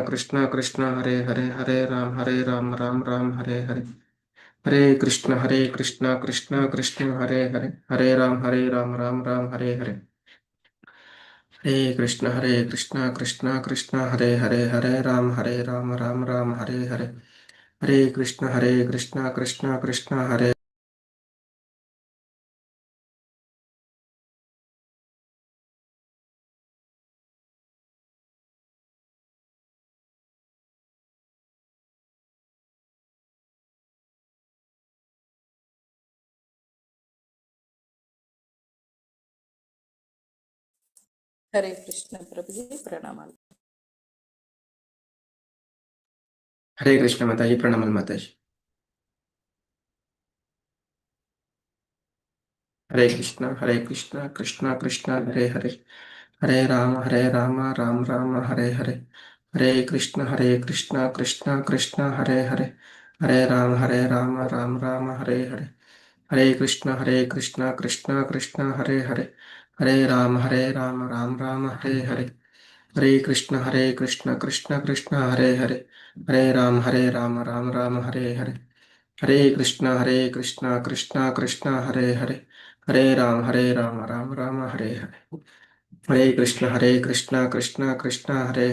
कृष्ण कृष्ण हरे हरे हरे राम राम राम हरे हरे हरे कृष्ण कृष्ण कृष्ण हरे राम राम राम हरे हरे हरे कृष्ण कृष्ण हरे राम राम राम हरे हरे हरे कृष्ण कृष्ण हरे हरे कृष्ण प्रभु जी प्रणाम। हरे कृष्ण माताजी प्रणाम माताजी। हरे कृष्ण कृष्ण कृष्ण हरे राम राम राम हरे हरे कृष्ण कृष्ण कृष्ण हरे राम राम राम हरे हरे कृष्ण कृष्ण कृष्ण हरे राम राम राम हरे कृष्ण कृष्ण कृष्ण हरे राम राम हरे हरे कृष्ण कृष्ण कृष्ण हरे राम राम राम हरे कृष्ण कृष्ण कृष्ण हरे राम राम राम हरे कृष्ण कृष्ण कृष्ण हरे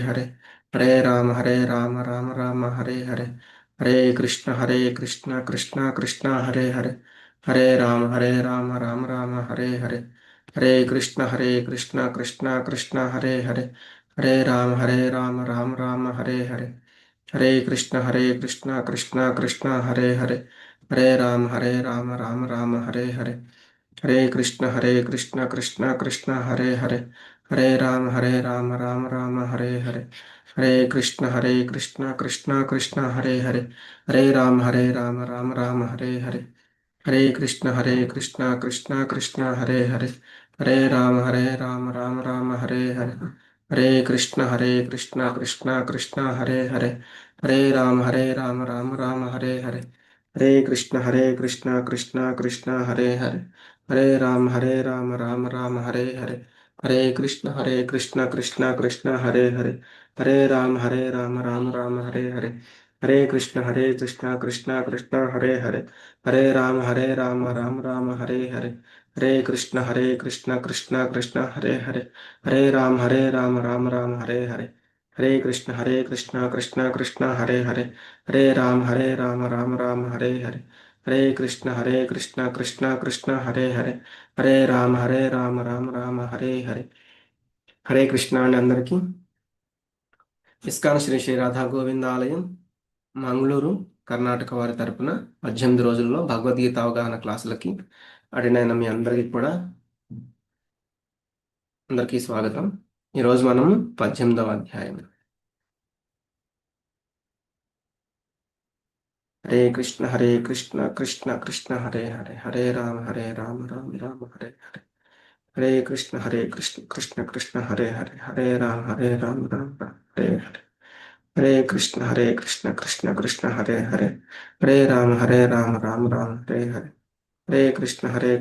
राम राम राम हरे कृष्ण कृष्ण कृष्ण हरे राम राम हरे कृष्ण कृष्ण कृष्ण हरे राम राम राम हरे कृष्ण कृष्ण कृष्ण हरे राम राम हरे कृष्ण कृष्ण कृष्ण हरे राम राम हरे कृष्ण कृष्ण कृष्ण हरे राम राम हरे कृष्ण कृष्ण कृष्ण हरे राम राम हरे कृष्ण कृष्ण कृष्ण हरे राम राम हरे कृष्ण कृष्ण कृष्ण हरे राम राम हरे कृष्ण कृष्ण कृष्ण हरे राम राम हरे कृष्ण कृष्ण कृष्ण हरे राम राम हरे कृष्ण कृष्ण कृष्ण हरे राम राम हरे कृष्ण कृष्ण कृष्ण हरे राम राम हरे कृष्ण అండి అందరికీ ఇస్కాన్ శ్రీ శ్రీ రాధా గోవింద ఆలయం మంగళూరు కర్ణాటక వారి తరపున 18 రోజుల్లో భగవద్గీత అవగాహన క్లాసులకి అటెండ్ అయిన మీ అందరికీ స్వాగతం. ఈరోజు మనం 18వ అధ్యాయం హరే కృష్ణ కృష్ణ కృష్ణ హరే రామ రామ రామ హరే కృష్ణ కృష్ణ కృష్ణ హరే రామ రామ రామ హరే కృష్ణ కృష్ణ కృష్ణ హరే రామ రామ రామ హరే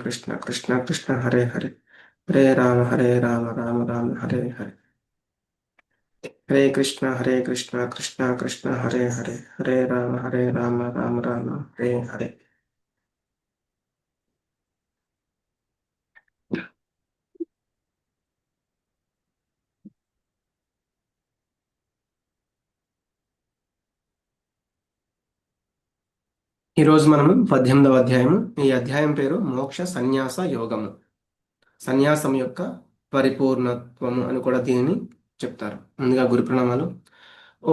కృష్ణ కృష్ణ కృష్ణ హరే రామ రామ రామ హరే కృష్ణ కృష్ణ కృష్ణ హరే రామ రామ రామ హరే ఈరోజు మనము 18వ అధ్యాయము. ఈ అధ్యాయం పేరు మోక్ష సన్యాస యోగము, సన్యాసం యొక్క పరిపూర్ణత్వము అని కూడా దీనిని చెప్తారు. ముందుగా గురు ప్రణామాలు.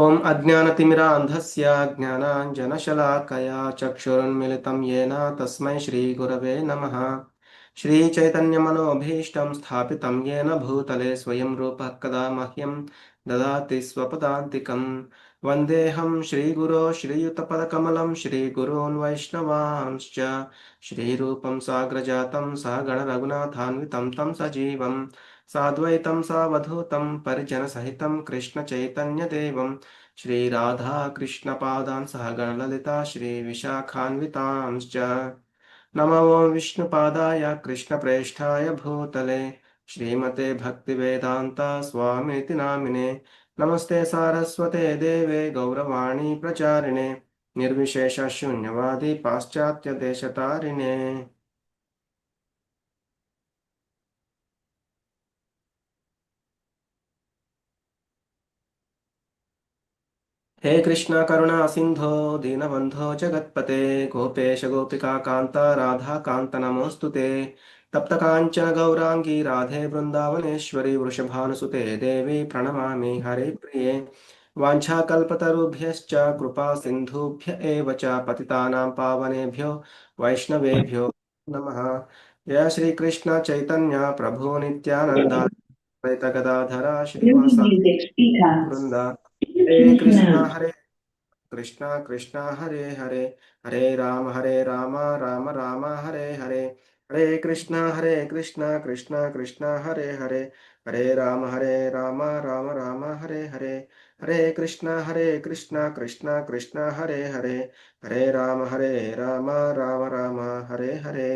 ఓం అజ్ఞానతిమిరాంధస్య జ్ఞానాంజనశలాకయా చక్షురున్మిళితం యేన తస్మై శ్రీ గురవే నమః. శ్రీ చైతన్యమనోభీష్టం స్థాపితం యేన భూతలే స్వయం రూపః కదా మహ్యం దదాతి స్వపదాంతికం. వందేహం శ్రీగురో శ్రీయుతపదకమలం శ్రీగురూన్ వైష్ణవాంశ్చ శ్రీరూపం సాగ్రజాతం సగణ రఘునాథాన్వితం తం సజీవం సాద్వైతం సావధూతం పరిజనసహితం కృష్ణ చైతన్యదేవం శ్రీరాధా కృష్ణపాదాన్ సహగణలలితా శ్రీవిశాఖాన్వితాంశ్చ. नमो विष्णुपादाय कृष्णप्रेष्ठाय भूतले श्रीमते भक्तिवेदान्ता स्वामीति नामिने नमस्ते सारस्वते देवे गौरवाणी प्रचारिणे निर्विशेष शून्यवादी पाश्चात्य देशतारिणे। हे कृष्ण करुणा सिंधो दीनबंधो जगत्पते गोपेश गोपिका कांता राधा कांत नमोस्तुते। तप्त कांचन गौरांगी राधे वृंदावनेश्वरी वृषभानुसुते देवी प्रणमामि हरे प्रिये। वाञ्छाकल्पतरुभ्यश्च कृपा सिन्धुभ्य एव च पतितानां पावनेभ्यो वैष्णवेभ्यो नमः। जय श्री कृष्ण चैतन्य प्रभु नित्यानंद द्वैत गदाधर श्रीवासादि Music speaker. वृंदा। हरे Listen कृष्णा now. हरे कृष्णा कृष्णा हरे हरे हरे राम राम राम हरे हरे। हरे कृष्णा कृष्णा कृष्णा हरे हरे हरे राम राम हरे हरे। हरे कृष्णा कृष्णा कृष्णा हरे हरे हरे राम राम हरे हरे।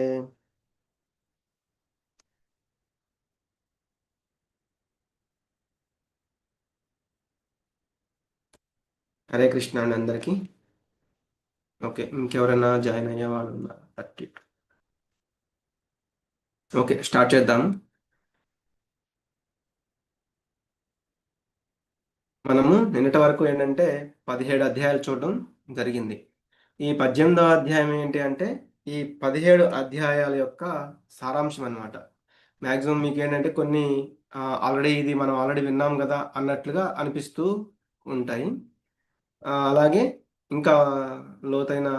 హరే కృష్ణ అండి అందరికీ. ఓకే, ఇంకెవరైనా జాయిన్ అయ్యే వాళ్ళు ఉన్నారు? 30. ఓకే, స్టార్ట్ చేద్దాం. మనము నిన్నటి వరకు ఏంటంటే 17 అధ్యాయాలు చూడడం జరిగింది. ఈ 18వ అధ్యాయం ఏంటి అంటే ఈ 17 అధ్యాయాల యొక్క సారాంశం అన్నమాట. మ్యాక్సిమం మీకు ఏంటంటే కొన్ని ఆల్రెడీ ఇది మనం ఆల్రెడీ విన్నాం కదా అన్నట్లుగా అనిపిస్తూ ఉంటాయి. అలాగే ఇంకా లోతైన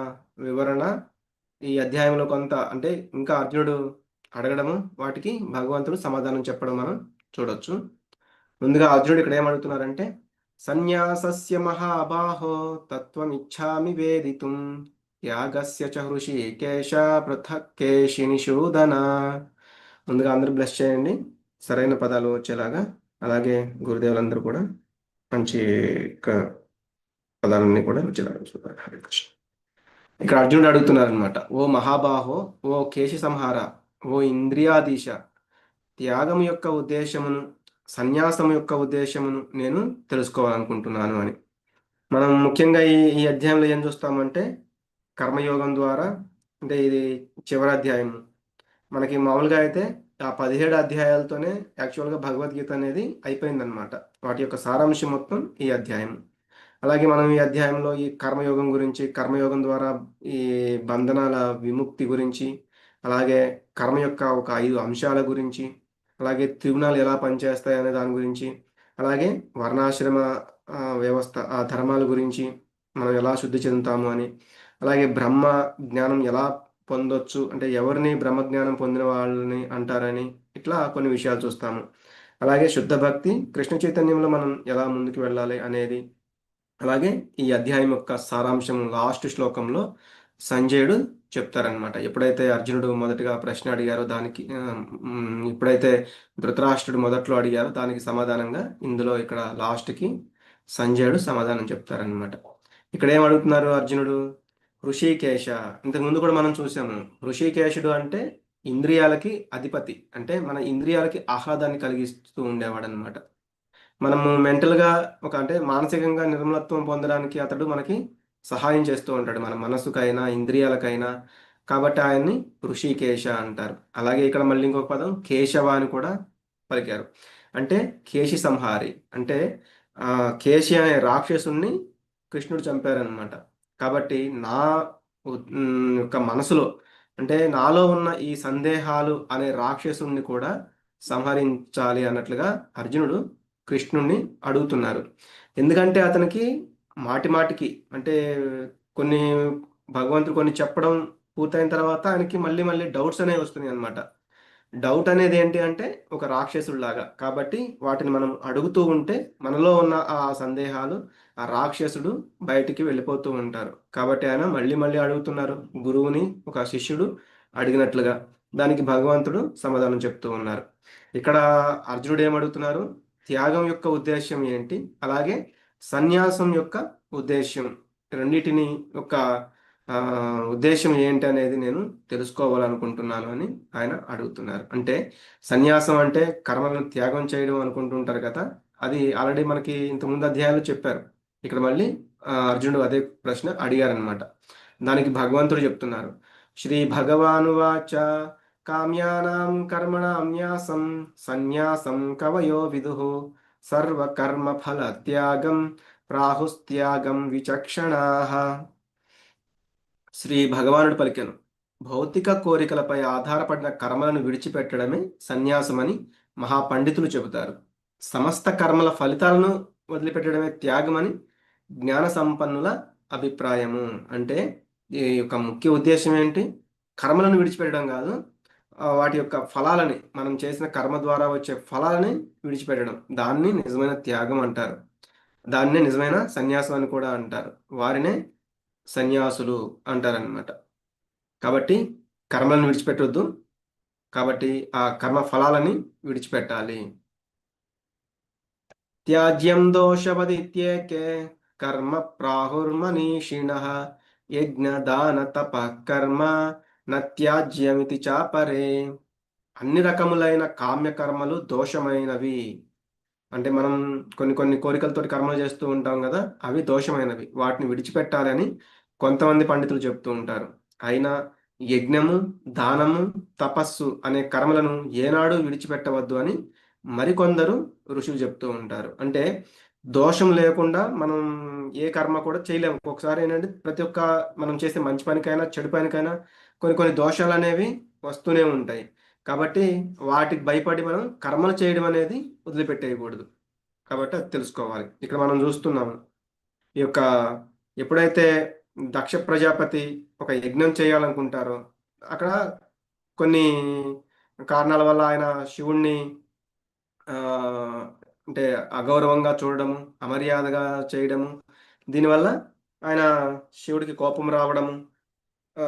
వివరణ ఈ అధ్యాయంలో కొంత అంటే ఇంకా అర్జునుడు అడగడము వాటికి భగవంతుడు సమాధానం చెప్పడం మనం చూడొచ్చు. ముందుగా అర్జునుడు ఇక్కడ ఏమడుగుతున్నారంటే సన్యాసస్య మహాబాహో తత్వమిచ్ఛామి వేదితుం త్యాగస్య చ హృషీకేశ పృథక్ కేశినిషూదన. ముందుగా అందరూ బ్లెస్ చేయండి, సరైన పదాలు వచ్చేలాగా. అలాగే గురుదేవులందరూ కూడా మంచి పదాలన్నీ కూడా వచ్చేలాగా చూడాలి. హరే కృష్ణ. ఇక్కడ అర్జునుడు అడుగుతున్నారు అనమాట, ఓ మహాబాహో, ఓ కేశి సంహార, ఓ ఇంద్రియాధీశ, త్యాగం యొక్క ఉద్దేశమును సన్యాసం యొక్క ఉద్దేశమును నేను తెలుసుకోవాలనుకుంటున్నాను అని. మనం ముఖ్యంగా ఈ అధ్యాయంలో ఏం చూస్తామంటే కర్మయోగం ద్వారా, అంటే ఇది చివరి అధ్యాయం. మనకి మామూలుగా అయితే ఆ 17 అధ్యాయాలతోనే యాక్చువల్గా భగవద్గీత అనేది అయిపోయిందనమాట. వాటి యొక్క సారాంశం మొత్తం ఈ అధ్యాయం. అలాగే మనం ఈ అధ్యాయంలో ఈ కర్మయోగం గురించి, కర్మయోగం ద్వారా ఈ బంధనాల విముక్తి గురించి, అలాగే కర్మ యొక్క ఒక 5 అంశాల గురించి, అలాగే త్రిగుణాలు ఎలా పనిచేస్తాయి అనే దాని గురించి, అలాగే వర్ణాశ్రమ వ్యవస్థ ఆ ధర్మాల గురించి మనం ఎలా శుద్ధి చెందుతాము అని, అలాగే బ్రహ్మ జ్ఞానం ఎలా పొందొచ్చు, అంటే ఎవరిని బ్రహ్మజ్ఞానం పొందిన వాళ్ళని అంటారని, ఇట్లా కొన్ని విషయాలు చూస్తాము. అలాగే శుద్ధ భక్తి, కృష్ణ చైతన్యంలో మనం ఎలా ముందుకు వెళ్ళాలి అనేది. అలాగే ఈ అధ్యాయం యొక్క సారాంశం లాస్ట్ శ్లోకంలో సంజయుడు చెప్తారనమాట. ఎప్పుడైతే అర్జునుడు మొదటగా ప్రశ్న అడిగారో దానికి ఎప్పుడైతే ధృతరాష్ట్రుడు మొదట్లో అడిగారో దానికి సమాధానంగా ఇందులో ఇక్కడ లాస్ట్కి సంజయుడు సమాధానం చెప్తారనమాట. ఇక్కడ ఏం అడుగుతున్నారు అర్జునుడు? హృషికేశ. ఇంతకుముందు కూడా మనం చూసాము, హృషికేశుడు అంటే ఇంద్రియాలకి అధిపతి, అంటే మన ఇంద్రియాలకి ఆహ్లాదాన్ని కలిగిస్తూ ఉండేవాడు అనమాట. మనము మెంటల్గా అంటే మానసికంగా నిర్మలత్వం పొందడానికి అతడు మనకి సహాయం చేస్తూ ఉంటాడు, మన మనసుకైనా ఇంద్రియాలకైనా. కాబట్టి ఆయన్ని ఋషికేశ అంటారు. అలాగే ఇక్కడ మళ్ళీ ఇంకొక పదం కేశవ అని కూడా పలికారు, అంటే కేశి సంహారి, అంటే కేశి అనే రాక్షసుణ్ణి కృష్ణుడు చంపారనమాట. కాబట్టి నా యొక్క మనసులో, అంటే నాలో ఉన్న ఈ సందేహాలు అనే రాక్షసుణ్ణి కూడా సంహరించాలి అన్నట్లుగా అర్జునుడు కృష్ణుణ్ణి అడుగుతున్నారు. ఎందుకంటే అతనికి మాటి మాటికి, అంటే కొన్ని భగవంతుడు కొన్ని చెప్పడం పూర్తయిన తర్వాత ఆయనకి మళ్ళీ మళ్ళీ డౌట్స్ అనేవి వస్తున్నాయి అనమాట. డౌట్ అనేది ఏంటి అంటే ఒక రాక్షసుడిలాగా. కాబట్టి వాటిని మనం అడుగుతూ ఉంటే మనలో ఉన్న ఆ సందేహాలు, ఆ రాక్షసుడు బయటికి వెళ్ళిపోతూ ఉంటారు. కాబట్టి ఆయన మళ్ళీ మళ్ళీ అడుగుతున్నారు, గురువుని ఒక శిష్యుడు అడిగినట్లుగా. దానికి భగవంతుడు సమాధానం చెప్తూ ఉన్నారు. ఇక్కడ అర్జునుడు ఏమడుగుతున్నారు? త్యాగం యొక్క ఉద్దేశం ఏంటి, అలాగే సన్యాసం యొక్క ఉద్దేశం, రెండింటిని యొక్క ఉద్దేశం ఏంటి అనేది నేను తెలుసుకోవాలనుకుంటున్నాను అని ఆయన అడుగుతున్నారు. అంటే సన్యాసం అంటే కర్మలను త్యాగం చేయడం అనుకుంటుంటారు కదా, అది ఆల్రెడీ మనకి ఇంతకుముందు అధ్యాయాలు చెప్పారు. ఇక్కడ మళ్ళీ అర్జునుడు అదే ప్రశ్న అడిగారనమాట. దానికి భగవంతుడు చెప్తున్నారు. శ్రీ భగవానువాచ కామ్యానాం కర్మణాం న్యాసం సన్యాసం కవయో విదుః సర్వకర్మ ఫల త్యాగం ప్రాహుస్త్యాగం విచక్షణాః. శ్రీ భగవానుడు పలికెను, భౌతిక కోరికలపై ఆధారపడిన కర్మలను విడిచిపెట్టడమే సన్యాసమని మహాపండితులు చెబుతారు. సమస్త కర్మల ఫలితాలను వదిలిపెట్టడమే త్యాగమని జ్ఞాన సంపన్నుల అభిప్రాయము. అంటే ఈ యొక్క ముఖ్య ఉద్దేశం ఏంటి? కర్మలను విడిచిపెట్టడం కాదు, వాటి యొక్క ఫలాలని, మనం చేసిన కర్మ ద్వారా వచ్చే ఫలాలని విడిచిపెట్టడం, దాన్ని నిజమైన త్యాగం అంటారు. దాన్నే నిజమైన సన్యాసం అని కూడా అంటారు. వారినే సన్యాసులు అంటారనమాట. కాబట్టి కర్మలను విడిచిపెట్టొద్దు, కాబట్టి ఆ కర్మ ఫలాలని విడిచిపెట్టాలి. త్యాజ్యం దోషవదిత్యేకే కర్మ ప్రాహుర్మనీషిణః యజ్ఞ దాన తప కర్మ నత్యాజ్యమితి చాపరే. అన్ని రకములైన కామ్య కర్మలు దోషమైనవి. అంటే మనం కొన్ని కొన్ని కోరికలతోటి కర్మలు చేస్తూ ఉంటాం కదా, అవి దోషమైనవి, వాటిని విడిచిపెట్టాలని కొంతమంది పండితులు చెప్తూ ఉంటారు. అయినా యజ్ఞము, దానము, తపస్సు అనే కర్మలను ఏనాడు విడిచిపెట్టవద్దు అని మరికొందరు ఋషులు చెప్తూ ఉంటారు. అంటే దోషం లేకుండా మనం ఏ కర్మ కూడా చేయలేము. ఒక్కొక్కసారి ఏంటంటే ప్రతి ఒక్క మనం చేసే మంచి పనికైనా చెడు పనికైనా కొన్ని కొన్ని దోషాలు అనేవి వస్తూనే ఉంటాయి. కాబట్టి వాటికి భయపడి మనం కర్మలు చేయడం అనేది వదిలిపెట్టేయకూడదు. కాబట్టి అది తెలుసుకోవాలి. ఇక్కడ మనం చూస్తున్నాము, ఈ యొక్క ఎప్పుడైతే దక్ష ప్రజాపతి ఒక యజ్ఞం చేయాలనుకుంటారో, అక్కడ కొన్ని కారణాల వల్ల ఆయన శివుణ్ణి ఆ, అంటే అగౌరవంగా చూడడము, అమర్యాదగా చేయడము, దీనివల్ల ఆయన శివుడికి కోపం రావడము, ఆ,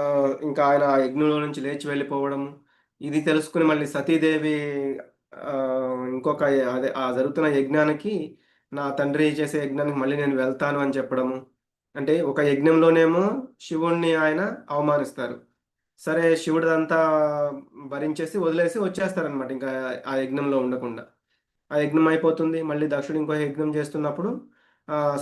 ఇంకా ఆయన ఆ యజ్ఞంలో నుంచి లేచి వెళ్ళిపోవడము, ఇది తెలుసుకుని మళ్ళీ సతీదేవి ఆ, ఇంకొక అదే ఆ జరుగుతున్న యజ్ఞానికి, నా తండ్రి చేసే యజ్ఞానికి మళ్ళీ నేను వెళ్తాను అని చెప్పడము. అంటే ఒక యజ్ఞంలోనేమో శివుణ్ణి ఆయన అవమానిస్తారు. సరే శివుడిదంతా భరించేసి వదిలేసి వచ్చేస్తారనమాట, ఇంకా ఆ యజ్ఞంలో ఉండకుండా. ఆ యజ్ఞం అయిపోతుంది, మళ్ళీ దక్షుడు ఇంకో యజ్ఞం చేస్తున్నప్పుడు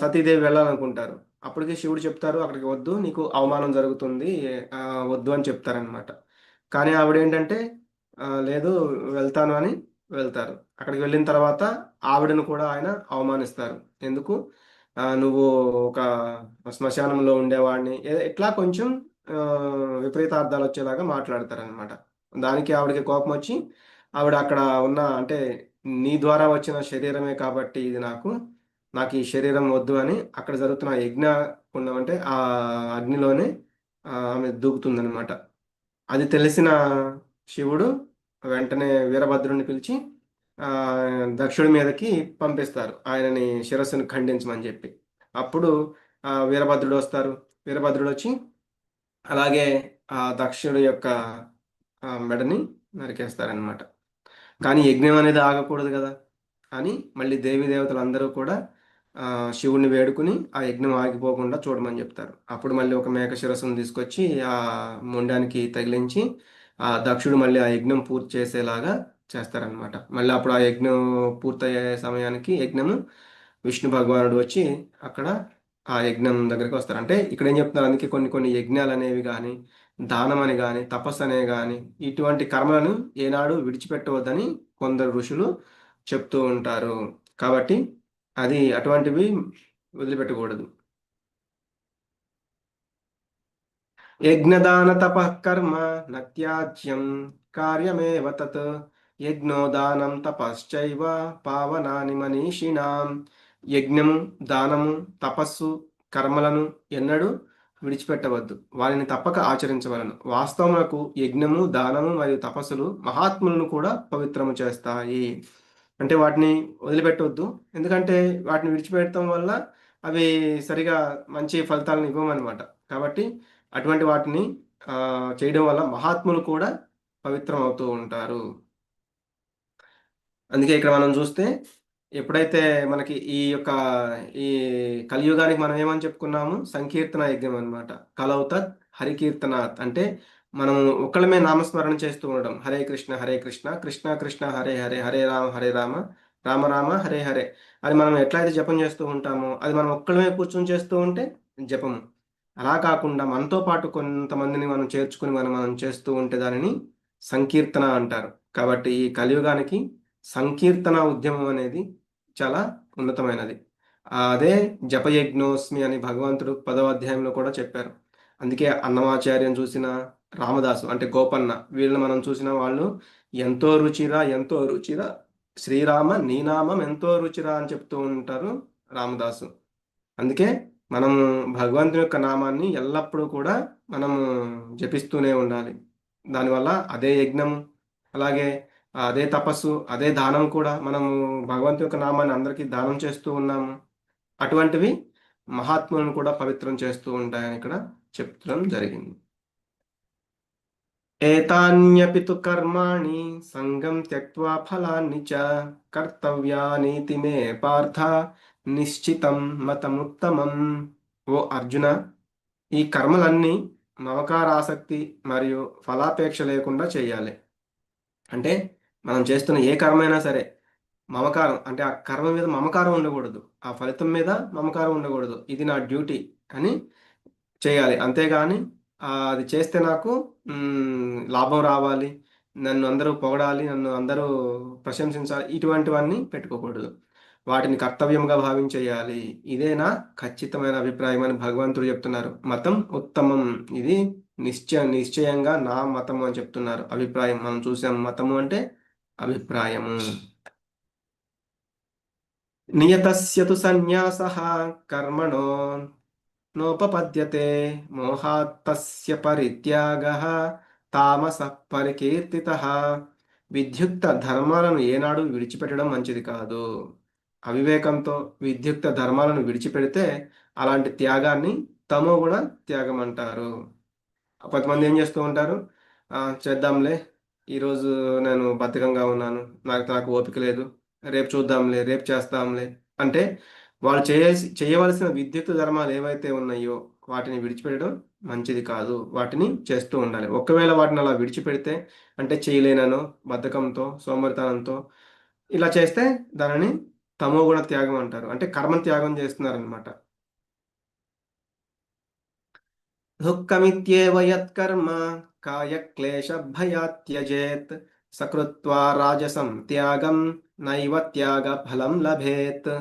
సతీదేవి వెళ్ళాలనుకుంటారు. అప్పటికి శివుడు చెప్తారు, అక్కడికి వద్దు, నీకు అవమానం జరుగుతుంది, ఆ, వద్దు అని చెప్తారనమాట. కానీ ఆవిడేంటంటే లేదు, వెళ్తాను అని వెళ్తారు. అక్కడికి వెళ్ళిన తర్వాత ఆవిడను కూడా ఆయన అవమానిస్తారు. ఎందుకు? నువ్వు ఒక శ్మశానంలో ఉండేవాడిని, ఇట్లా కొంచెం ఆ, విపరీతార్థాలు వచ్చేలాగా మాట్లాడతారనమాట. దానికి ఆవిడకి కోపం వచ్చి, ఆవిడ అక్కడ ఉన్న, అంటే నీ ద్వారా వచ్చిన శరీరమే కాబట్టి ఇది నాకు ఈ శరీరం వద్దు అని అక్కడ జరుగుతున్న యజ్ఞ కుండం, అంటే ఆ అగ్నిలోనే ఆమె దూకుతుందనమాట. అది తెలిసిన శివుడు వెంటనే వీరభద్రుడిని పిలిచి ఆ, దక్షుడి మీదకి పంపిస్తారు, ఆయనని శిరస్సును ఖండించమని చెప్పి. అప్పుడు వీరభద్రుడు వస్తారు. వీరభద్రుడు వచ్చి అలాగే ఆ దక్షుడి యొక్క మెడని నరికేస్తారనమాట. కానీ యజ్ఞం అనేది ఆగకూడదు కదా అని మళ్ళీ దేవీ దేవతలు అందరూ కూడా ఆ, శివుణ్ణి వేడుకుని ఆ యజ్ఞం ఆగిపోకుండా చూడమని చెప్తారు. అప్పుడు మళ్ళీ ఒక మేక శిరస్సును తీసుకొచ్చి ఆ మొండానికి తగిలించి ఆ దక్షుడు మళ్ళీ ఆ యజ్ఞం పూర్తి చేసేలాగా చేస్తారనమాట. మళ్ళీ అప్పుడు ఆ యజ్ఞం పూర్తయ్యే సమయానికి యజ్ఞము విష్ణు భగవానుడు వచ్చి అక్కడ ఆ యజ్ఞం దగ్గరికి వస్తారు. అంటే ఇక్కడ ఏం చెప్తున్నారు, అందుకే కొన్ని కొన్ని యజ్ఞాలు అనేవి కానీ, దానం అని కానీ, తపస్సు అనే కానీ, ఇటువంటి కర్మలను ఏనాడు విడిచిపెట్టవద్దని కొందరు ఋషులు చెప్తూ ఉంటారు. కాబట్టి అది అటువంటివి వదిలిపెట్టకూడదు. యజ్ఞదాన తపః కర్మ నత్యాజ్యం కార్యమేవ తత్ యజ్ఞోదానం తపశ్చైవ పావనాని మనీషిణాం. యజ్ఞము, దానము, తపస్సు, కర్మలను ఎన్నడూ విడిచిపెట్టవద్దు, వారిని తప్పక ఆచరించవలను. వాస్తవమునకు యజ్ఞము, దానము మరియు తపస్సులు మహాత్ములను కూడా పవిత్రము చేస్తాయి. అంటే వాటిని వదిలిపెట్టవద్దు, ఎందుకంటే వాటిని విడిచిపెట్టడం వల్ల అవి సరిగా మంచి ఫలితాలను ఇవ్వమన్నమాట. కాబట్టి అటువంటి వాటిని చేయడం వల్ల మహాత్ములు కూడా పవిత్రం అవుతూ ఉంటారు. అందుకే ఇక్కడ మనం చూస్తే, ఎప్పుడైతే మనకి ఈ కలియుగానికి మనం ఏమని చెప్పుకున్నాము, సంకీర్తన యజ్ఞం అనమాట. కలౌతత్ హరికీర్తనాత్. అంటే మనం ఒక్కళ్ళమే నామస్మరణ చేస్తూ ఉండడం, హరే కృష్ణ కృష్ణ కృష్ణ హరే హరే, హరే రామ రామ రామ హరే హరే. అది మనం ఎట్లయితే జపం చేస్తూ ఉంటామో అది మనం ఒక్కళ్ళమే కూర్చొని చేస్తూ ఉంటే జపము. అలా కాకుండా మనతో పాటు కొంతమందిని మనం చేర్చుకుని మనం చేస్తూ ఉంటే దానిని సంకీర్తన అంటారు. కాబట్టి ఈ కలియుగానికి సంకీర్తన ఉద్యమం అనేది చాలా ఉన్నతమైనది. అదే జపయజ్ఞోస్మి అని భగవంతుడు 10వ అధ్యాయంలో కూడా చెప్పారు. అందుకే అన్నమాచార్యం చూసిన రామదాసు అంటే గోపన్న వీళ్ళని మనం చూసిన వాళ్ళు ఎంతో రుచిరా ఎంతో రుచిరా శ్రీరామ నీ నామం ఎంతో రుచిరా అని చెప్తూ ఉంటారు రామదాసు. అందుకే మనము భగవంతుని యొక్క నామాన్ని ఎల్లప్పుడూ కూడా మనము జపిస్తూనే ఉండాలి. దానివల్ల అదే యజ్ఞం, అలాగే అదే తపస్సు, అదే దానం కూడా మనము భగవంతుని యొక్క నామాన్ని అందరికీ దానం చేస్తూ ఉన్నాము. అటువంటివి మహాత్ములను కూడా పవిత్రం చేస్తూ ఉంటాయని ఇక్కడ చెప్తడం జరిగింది. ఏతాన్యపి తు కర్మాణి సంగం త్యక్త్వా ఫలాన్ని చ కర్తవ్యానీతి మే పార్థ నిశ్చితం మతముత్తమం. ఓ అర్జున, ఈ కర్మలన్నీ మమకారాసక్తి మరియు ఫలాపేక్ష లేకుండా చేయాలి. అంటే మనం చేస్తున్న ఏ కర్మైనా సరే మమకారం అంటే ఆ కర్మ మీద మమకారం ఉండకూడదు, ఆ ఫలితం మీద మమకారం ఉండకూడదు. ఇది నా డ్యూటీ అని చేయాలి. అంతేగాని అది చేస్తే నాకు లాభం రావాలి, నన్ను అందరూ పొగడాలి, నన్ను అందరూ ప్రశంసించాలి, ఇటువంటివన్నీ పెట్టుకోకూడదు. వాటిని కర్తవ్యంగా భావించేయాలి. ఇదే నా ఖచ్చితమైన అభిప్రాయం అని భగవంతుడు చెప్తున్నారు. మతం ఉత్తమం, ఇది నిశ్చయంగా నా మతము అని చెప్తున్నారు. అభిప్రాయం మనం చూసాం, మతము అంటే అభిప్రాయము. నియతస్య తు సన్యాసః కర్మణో నోపపద్యతే మోహాత్తస్య పరిత్యాగః తామసః పరికీర్తితః. విద్యుక్త ధర్మాలను ఏనాడు విడిచిపెట్టడం మంచిది కాదు. అవివేకంతో విద్యుక్త ధర్మాలను విడిచిపెడితే అలాంటి త్యాగాన్ని తమోగుణ త్యాగం అంటారు. కొంతమంది ఏం చేస్తూ ఉంటారు, చేద్దాంలే, ఈరోజు నేను బద్ధకంగా ఉన్నాను, నాకు నాకు ఓపిక లేదు, రేపు చూద్దాంలే, రేపు చేస్తాంలే అంటే వాళ్ళు చేయవలసిన విద్యుత్ ధర్మాలు ఏవైతే ఉన్నాయో వాటిని విడిచిపెట్టడం మంచిది కాదు. వాటిని చేస్తూ ఉండాలి. ఒకవేళ వాటిని అలా విడిచిపెడితే అంటే చేయలేననో, బద్ధకంతో, సోమరితనంతో ఇలా చేస్తే దానిని తమోగుణ త్యాగం అంటారు. అంటే కర్మ త్యాగం చేస్తున్నారనమాట. దుఃఖమిత్యేవ యత్కర్మ కాయక్లేశభయాత్ త్యజేత్ సకృత్వా రాజసం త్యాగం నైవ త్యాగ ఫలం లభేత్.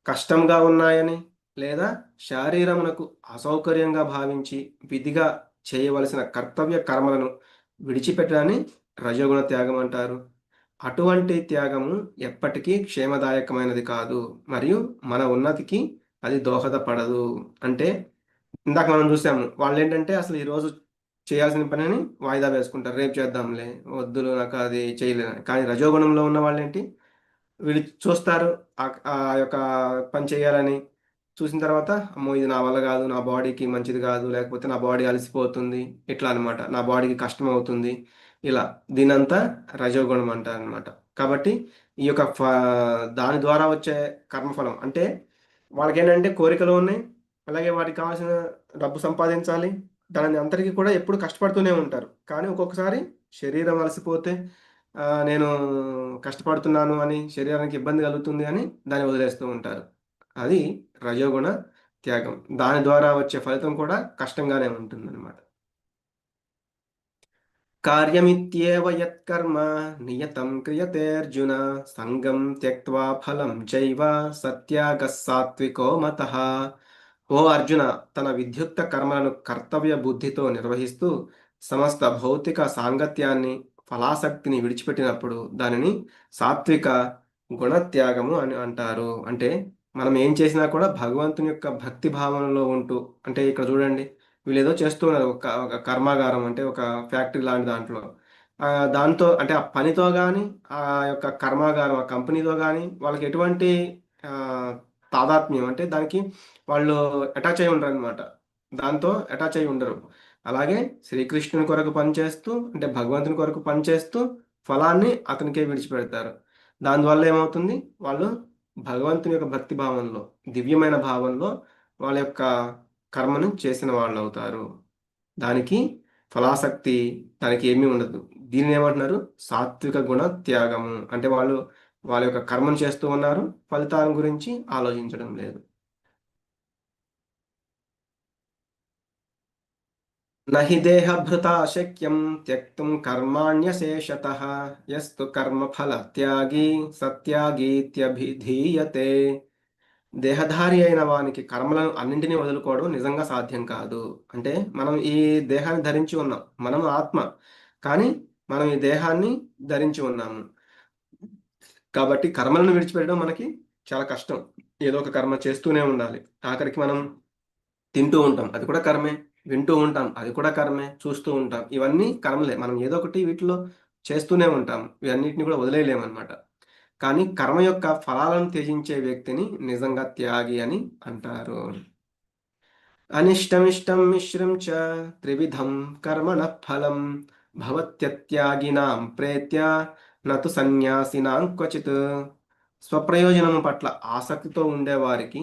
కష్టంగా ఉన్నాయని లేదా శారీరమునకు అసౌకర్యంగా భావించి విధిగా చేయవలసిన కర్తవ్య కర్మలను విడిచిపెట్టడాన్ని రజోగుణ త్యాగం అంటారు. అటువంటి త్యాగము ఎప్పటికీ క్షేమదాయకమైనది కాదు మరియు మన ఉన్నతికి అది దోహదపడదు. అంటే ఇందాక మనం చూసాము, వాళ్ళు ఏంటంటే అసలు ఈరోజు చేయాల్సిన పనిని వాయిదా వేసుకుంటారు, రేపు చేద్దాంలే, వద్దులు నాకు అది చేయలేను. కానీ రజోగుణంలో ఉన్న వాళ్ళు ఏంటి, వీళ్ళు చూస్తారు ఆ యొక్క పని చేయాలని, చూసిన తర్వాత అమ్మో ఇది నా వల్ల కాదు, నా బాడీకి మంచిది కాదు, లేకపోతే నా బాడీ అలసిపోతుంది, ఇట్లా అనమాట, నా బాడీకి కష్టం అవుతుంది, ఇలా దీనంతా రజోగుణం అంటారు అనమాట. కాబట్టి ఈ యొక్క దాని ద్వారా వచ్చే కర్మఫలం అంటే వాళ్ళకి ఏంటంటే కోరికలు ఉన్నాయి, అలాగే వాటికి కావాల్సిన డబ్బు సంపాదించాలి, దాని అంతటికీ కూడా ఎప్పుడు కష్టపడుతూనే ఉంటారు. కానీ ఒక్కొక్కసారి శరీరం అలసిపోతే నేను కష్టపడుతున్నాను అని శరీరానికి ఇబ్బంది కలుగుతుంది అని దాన్ని వదిలేస్తూ ఉంటారు. అది రజోగుణ త్యాగం. దాని ద్వారా వచ్చే ఫలితం కూడా కష్టంగానే ఉంటుందన్నమాట. కార్యమిత్యేవ యత్కర్మ నియతం క్రియతే అర్జున సంగం త్యక్త్వా ఫలం చైవ సత్యాగ సాత్వికో మతః. ఓ అర్జున, తన విద్యుక్త కర్మలను కర్తవ్య బుద్ధితో నిర్వహిస్తూ సమస్త భౌతిక సాంగత్యాన్ని ఫలాసక్తిని విడిచిపెట్టినప్పుడు దానిని సాత్విక గుణత్యాగము అని అంటారు. అంటే మనం ఏం చేసినా కూడా భగవంతుని యొక్క భక్తి భావనలో ఉంటూ, అంటే ఇక్కడ చూడండి, వీళ్ళు ఏదో చేస్తూ ఉన్నారు, ఒక కర్మాగారం అంటే ఒక ఫ్యాక్టరీ లాంటి దాంట్లో. దాంతో అంటే ఆ పనితో కానీ ఆ యొక్క కర్మాగారం ఆ కంపెనీతో కానీ వాళ్ళకి ఎటువంటి ఆ, తాదాత్మ్యం అంటే దానికి వాళ్ళు అటాచ్ అయి ఉండరు అనమాట, దాంతో అటాచ్ అయి ఉండరు. అలాగే శ్రీకృష్ణుని కొరకు పనిచేస్తూ అంటే భగవంతుని కొరకు పనిచేస్తూ ఫలాన్ని అతనికే విడిచిపెడతారు. దానివల్ల ఏమవుతుంది, వాళ్ళు భగవంతుని యొక్క భక్తి భావంలో, దివ్యమైన భావంలో వాళ్ళ యొక్క కర్మను చేసిన వాళ్ళు అవుతారు. దానికి ఫలాసక్తి దానికి ఏమీ ఉండదు. దీనిని ఏమంటున్నారు, సాత్విక గుణ త్యాగము. అంటే వాళ్ళు వాళ్ళ యొక్క కర్మను చేస్తూ ఉన్నారు, ఫలితాల గురించి ఆలోచించడం లేదు. నహి దేహభృతా శక్యం త్యక్తుం కర్మాణ్యశేషతః యస్తు కర్మఫల త్యాగి సత్యాగీత్యభిధీయతే. దేహధారి అయిన వానికి కర్మలను అన్నింటినీ వదులుకోవడం నిజంగా సాధ్యం కాదు. అంటే మనం ఈ దేహాన్ని ధరించి ఉన్నాం, మనం ఆత్మ, కానీ మనం ఈ దేహాన్ని ధరించి ఉన్నాము. కాబట్టి కర్మలను విడిచిపెట్టడం మనకి చాలా కష్టం. ఏదో ఒక కర్మ చేస్తూనే ఉండాలి. ఆఖరికి మనం తింటూ ఉంటాం, అది కూడా కర్మే. వింటూ ఉంటాం, అది కూడా కర్మే. చూస్తూ ఉంటాం, ఇవన్నీ కర్మలే. మనం ఏదో ఒకటి వీటిలో చేస్తూనే ఉంటాం. ఇవన్నిటిని కూడా వదిలేయలేమన్నమాట. కానీ కర్మ యొక్క ఫలాలను త్యజించే వ్యక్తిని నిజంగా త్యాగి అని అంటారు. అనిష్టమిష్టం మిశ్రం చ త్రివిధం కర్మణ ఫలం భవత్యత్యాగినాం ప్రేత్య నతు సన్యాసినాం క్వచిత్. స్వప్రయోజనము పట్ల ఆసక్తితో ఉండేవారికి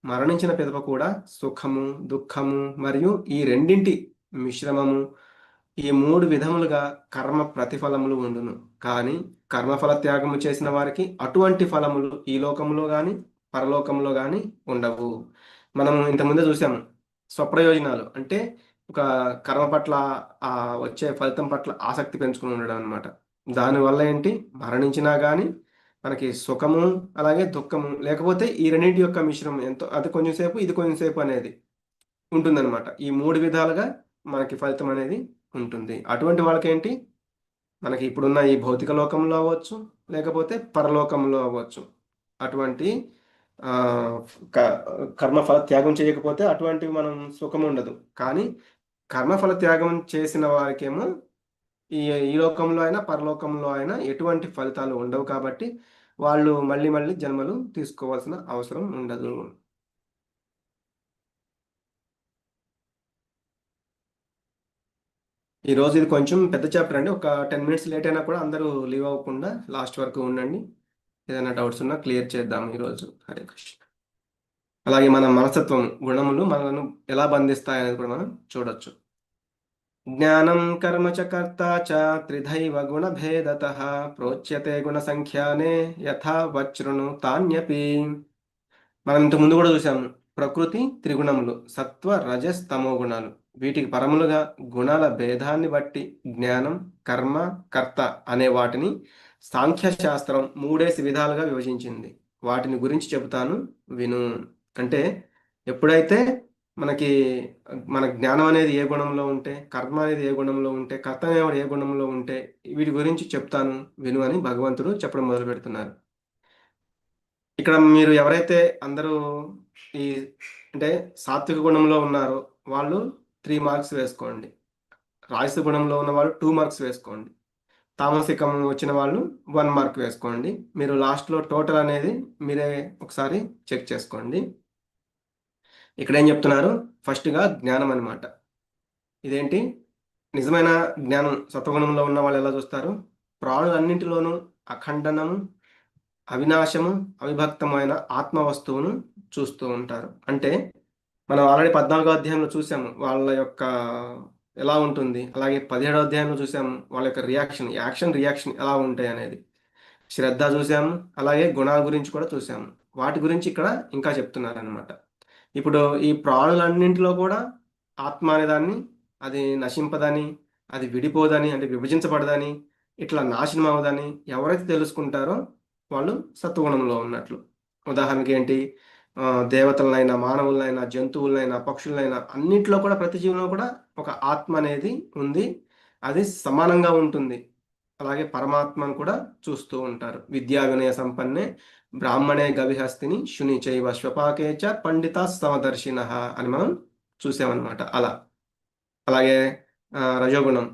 మరణించిన పిదప కూడా సుఖము, దుఃఖము మరియు ఈ రెండింటి మిశ్రమము, ఈ మూడు విధములుగా కర్మ ప్రతిఫలములు ఉండును. కానీ కర్మఫల త్యాగము చేసిన వారికి అటువంటి ఫలములు ఈ లోకంలో కానీ పరలోకంలో కానీ ఉండవు. మనం ఇంతకుముందే చూసాము, స్వప్రయోజనాలు అంటే ఒక కర్మ పట్ల ఆ వచ్చే ఫలితం పట్ల ఆసక్తి పెంచుకుని ఉండడం అనమాట. దానివల్ల ఏంటి, మరణించినా కానీ మనకి సుఖము అలాగే దుఃఖము, లేకపోతే ఈ రెండింటి యొక్క మిశ్రమం ఎంతో, అది కొంచెం సేపు ఇది కొంచెం సేపు అనేది ఉంటుందన్నమాట. ఈ మూడు విధాలుగా మనకి ఫలితం అనేది ఉంటుంది. అటువంటి వాళ్ళకేంటి, మనకి ఇప్పుడున్న ఈ భౌతిక లోకంలో అవ్వచ్చు, లేకపోతే పరలోకంలో అవ్వచ్చు, అటువంటి ఆ, క- కర్మఫల త్యాగం చేయకపోతే అటువంటి మనం సుఖం ఉండదు. కానీ కర్మఫల త్యాగం చేసిన వారికేమో ఈ ఈ లోకంలో అయినా పరలోకంలో అయినా ఎటువంటి ఫలితాలు ఉండవు. కాబట్టి వాళ్ళు మళ్ళీ మళ్ళీ జన్మలు తీసుకోవాల్సిన అవసరం ఉండదు. ఈ రోజు ఇది కొంచెం పెద్ద చాప్టర్ అండి. ఒక 10 మినిట్స్ లేట్ అయినా కూడా అందరూ లీవ్ అవ్వకుండా లాస్ట్ వరకు ఉండండి. ఏదైనా డౌట్స్ ఉన్నా క్లియర్ చేద్దాం ఈరోజు. హరే కృష్ణ. అలాగే మన మనస్తత్వం గుణములు మనలను ఎలా బంధిస్తాయనేది కూడా మనం చూడొచ్చు. జ్ఞానం కర్మ చ కర్త చ త్రిధైవ గుణభేదతః ప్రోచ్యతే గుణసంఖ్యానే యథా వచ్ృణు తాన్యపి. మనం ఇంతకు ముందు కూడా చూసాము, ప్రకృతి త్రిగుణములు, సత్వ రజస్ తమో గుణాలు. వీటికి పరములుగా గుణాల భేదాన్ని బట్టి జ్ఞానం, కర్మ, కర్త అనే వాటిని సాంఖ్య శాస్త్రం మూడేసి విధాలుగా విభజించింది. వాటిని గురించి చెబుతాను, విను. అంటే ఎప్పుడైతే మనకి మన జ్ఞానం అనేది ఏ గుణంలో ఉంటే, కర్మ అనేది ఏ గుణంలో ఉంటే, కర్త అనేవాడు ఏ గుణంలో ఉంటే, వీటి గురించి చెప్తాను విను అని భగవంతుడు చెప్పడం మొదలు పెడుతున్నారు. ఇక్కడ మీరు ఎవరైతే అందరూ ఈ అంటే సాత్విక గుణంలో ఉన్నారో వాళ్ళు 3 మార్క్స్ వేసుకోండి. రాజస గుణంలో ఉన్న వాళ్ళు 2 మార్క్స్ వేసుకోండి. తామసికం వచ్చిన వాళ్ళు 1 మార్క్ వేసుకోండి. మీరు లాస్ట్లో టోటల్ అనేది మీరే ఒకసారి చెక్ చేసుకోండి. ఇక్కడ ఏం చెప్తున్నారు, ఫస్ట్గా జ్ఞానం అనమాట. ఇదేంటి, నిజమైన జ్ఞానం సత్వగుణంలో ఉన్న వాళ్ళు ఎలా చూస్తారు, ప్రాణులన్నింటిలోనూ అఖండనము, అవినాశము, అవిభక్తమైన ఆత్మ వస్తువును చూస్తూ ఉంటారు. అంటే మనం ఆల్రెడీ 14వ అధ్యాయంలో చూసాము వాళ్ళ యొక్క ఎలా ఉంటుంది, అలాగే 17వ అధ్యాయంలో చూసాము వాళ్ళ యొక్క యాక్షన్ రియాక్షన్ ఎలా ఉంటాయి అనేది. శ్రద్ధ చూసాము, అలాగే గుణాల గురించి కూడా చూసాము. వాటి గురించి ఇక్కడ ఇంకా చెప్తున్నారు అనమాట. ఇప్పుడు ఈ ప్రాణులన్నింటిలో కూడా ఆత్మ అనే దాన్ని, అది నశింపదని, అది విడిపోదని, అంటే విభజించబడదని, ఇట్లా నాశనం అవ్వదని ఎవరైతే తెలుసుకుంటారో వాళ్ళు సత్వగుణంలో ఉన్నట్లు. ఉదాహరణకి ఏంటి, దేవతలనైనా, మానవులనైనా, జంతువులనైనా, పక్షులనైనా అన్నింటిలో కూడా ప్రతి జీవంలో కూడా ఒక ఆత్మ అనేది ఉంది. అది సమానంగా ఉంటుంది. అలాగే పరమాత్మను కూడా చూస్తూ ఉంటారు. విద్యా వినయ సంపన్నే బ్రాహ్మణే గవిహస్తిని శుని చైవ శ్వపాకే చ పండిత సమదర్శిన అని మనం చూసామన్నమాట. అలాగే రజోగుణం,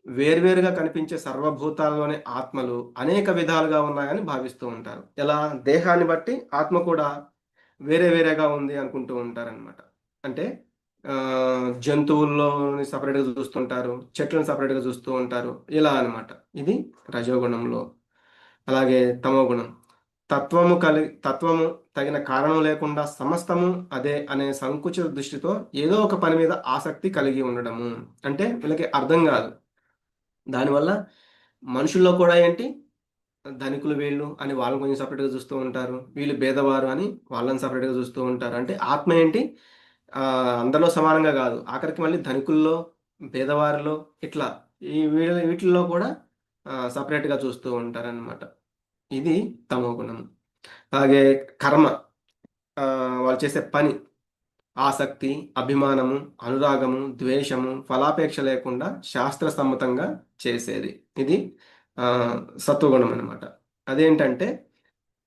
వేర్వేరుగా కనిపించే సర్వభూతాల్లోని ఆత్మలు అనేక విధాలుగా ఉన్నాయని భావిస్తూ ఉంటారు. ఎలా, దేహాన్ని బట్టి ఆత్మ కూడా వేరే వేరేగా ఉంది అనుకుంటూ ఉంటారనమాట. అంటే జంతువుల్లోని సపరేట్గా చూస్తుంటారు, చెట్లను సపరేట్గా చూస్తూ ఉంటారు, ఇలా అనమాట. ఇది రజోగుణంలో. అలాగే తమో గుణం, తత్వము తగిన కారణం లేకుండా సమస్తము అదే అనే సంకుచిత దృష్టితో ఏదో ఒక పని మీద ఆసక్తి కలిగి ఉండడము. అంటే వీళ్ళకి అర్థం కాదు. దానివల్ల మనుషుల్లో కూడా ఏంటి, ధనికులు వీళ్ళు అని వాళ్ళని కొంచెం సపరేట్గా చూస్తూ ఉంటారు, వీళ్ళు భేదవారు అని వాళ్ళని సపరేట్గా చూస్తూ ఉంటారు. అంటే ఆత్మ ఏంటి, ఆ, అందరిలో సమానంగా కాదు, ఆఖరికి మళ్ళీ ధనికుల్లో, భేదవారిలో, ఇట్లా వీటిల్లో కూడా సపరేట్గా చూస్తూ ఉంటారన్నమాట. ఇది తమో గుణం. అలాగే కర్మ, ఆ, వాళ్ళు చేసే పని, ఆసక్తి, అభిమానము, అనురాగము, ద్వేషము, ఫలాపేక్ష లేకుండా శాస్త్ర సమ్మతంగా చేసేది. ఇది ఆ, సత్వగుణం అనమాట. అదేంటంటే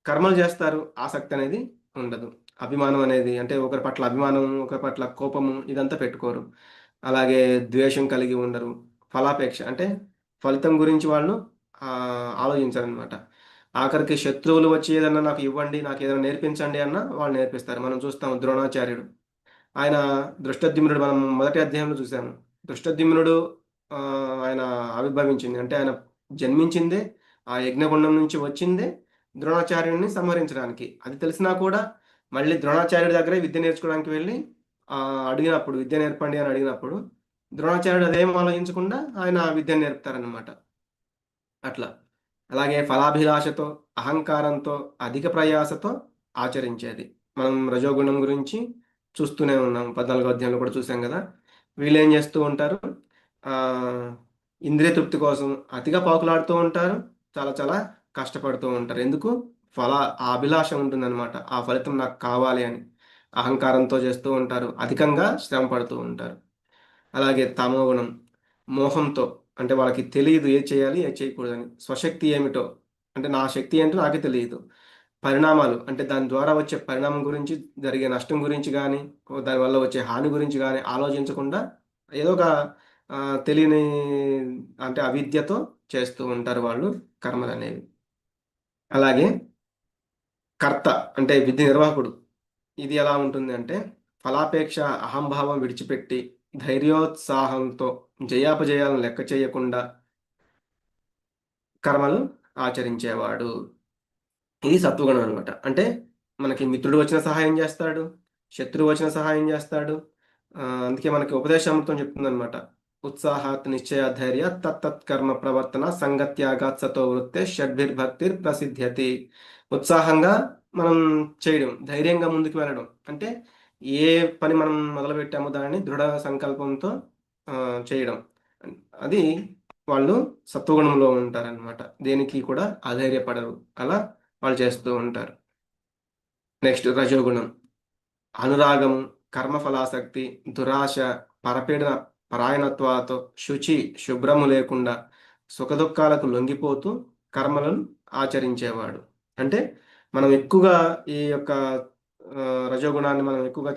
కర్మలు చేస్తారు, ఆసక్తి అనేది ఉండదు. అభిమానం అనేది అంటే ఒకరి పట్ల అభిమానం, ఒకరి పట్ల కోపము ఇదంతా పెట్టుకోరు. అలాగే ద్వేషం కలిగి ఉండరు. ఫలాపేక్ష అంటే ఫలితం గురించి వాళ్ళు ఆ, ఆలోచించారనమాట. ఆఖరికి శత్రువులు వచ్చి ఏదన్నా నాకు ఇవ్వండి, నాకు ఏదైనా నేర్పించండి అన్న వాళ్ళు నేర్పిస్తారు. మనం చూస్తాం ద్రోణాచార్యుడు, ఆయన దృష్టద్యుమ్నుడు, మనం మొదటి అధ్యాయంలో చూసాము. దృష్టద్యుమ్నుడు ఆ, ఆయన ఆవిర్భవించింది అంటే ఆయన జన్మించిందే, ఆ యజ్ఞగుండం నుంచి వచ్చిందే ద్రోణాచార్యుడిని సంహరించడానికి. అది తెలిసినా కూడా మళ్ళీ ద్రోణాచార్యుడి దగ్గరే విద్య నేర్చుకోవడానికి వెళ్ళి ఆ, అడిగినప్పుడు విద్య నేర్పండి అని అడిగినప్పుడు ద్రోణాచార్యుడు అదేం ఆలోచించకుండా ఆయన విద్యను నేర్పుతారనమాట. అట్లా. అలాగే ఫలాభిలాషతో, అహంకారంతో, అధిక ప్రయాసతో ఆచరించేది. మనం రజోగుణం గురించి చూస్తూనే ఉన్నాం, 14వ అధ్యాయంలో కూడా చూసాం కదా. వీళ్ళు ఏం చేస్తూ ఉంటారు, ఆ, ఇంద్రియ తృప్తి కోసం అతిగా పాకులాడుతూ ఉంటారు, చాలా చాలా కష్టపడుతూ ఉంటారు. ఎందుకు? ఆ అభిలాష ఉంటుందన్నమాట, ఆ ఫలితం నాకు కావాలి అని అహంకారంతో చేస్తూ ఉంటారు, అధికంగా శ్రమ పడుతూ ఉంటారు. అలాగే తమో గుణం, మోహంతో, అంటే వాళ్ళకి తెలియదు ఏది చేయాలి ఏది చేయకూడదని, స్వశక్తి ఏమిటో, అంటే నా శక్తి ఏంటో నాకే తెలియదు, పరిణామాలు అంటే దాని ద్వారా వచ్చే పరిణామం గురించి, జరిగే నష్టం గురించి కానీ, దానివల్ల వచ్చే హాని గురించి కానీ ఆలోచించకుండా ఏదో ఒక ఆ, తెలియని అంటే అవిద్యతో చేస్తూ ఉంటారు వాళ్ళు కర్మలు అనేవి. అలాగే కర్త అంటే విధి నిర్వాహకుడు, ఇది ఎలా ఉంటుంది అంటే ఫలాపేక్ష, అహంభావం విడిచిపెట్టి ధైర్యోత్సాహంతో జయాపజయాలను లెక్క చేయకుండా కర్మలు ఆచరించేవాడు. ఇది సత్వగుణం అనమాట. అంటే మనకి మిత్రుడు వచ్చిన సహాయం చేస్తాడు, శత్రువు వచ్చిన సహాయం చేస్తాడు. అందుకే మనకి ఉపదేశామృతం చెప్తుందనమాట, ఉత్సాహాత్ నిశ్చయ ధైర్య తత్తత్ కర్మ ప్రవర్తన సంగత్యాగాత్ సతో వృత్తే షడ్భిర్భక్తిర్ ప్రసిద్ధ్యతి. ఉత్సాహంగా మనం చేయడం, ధైర్యంగా ముందుకు వెళ్ళడం, అంటే ఏ పని మనం మొదలుపెట్టామో దానిని దృఢ సంకల్పంతో ఆ, చేయడం, అది వాళ్ళు సత్వగుణంలో ఉంటారనమాట. దేనికి కూడా అధైర్యపడరు, అలా వాళ్ళు చేస్తూ ఉంటారు. నెక్స్ట్ రజోగుణం, అనురాగము, కర్మఫలాసక్తి, దురాశ, పరపీడన, పరాయణత్వాతో, శుచి శుభ్రము లేకుండా సుఖదుఖాలకు లొంగిపోతూ కర్మలను ఆచరించేవాడు. అంటే మనం ఎక్కువగా ఈ యొక్క ఆ, రజోగుణాన్ని మనం ఎక్కువగా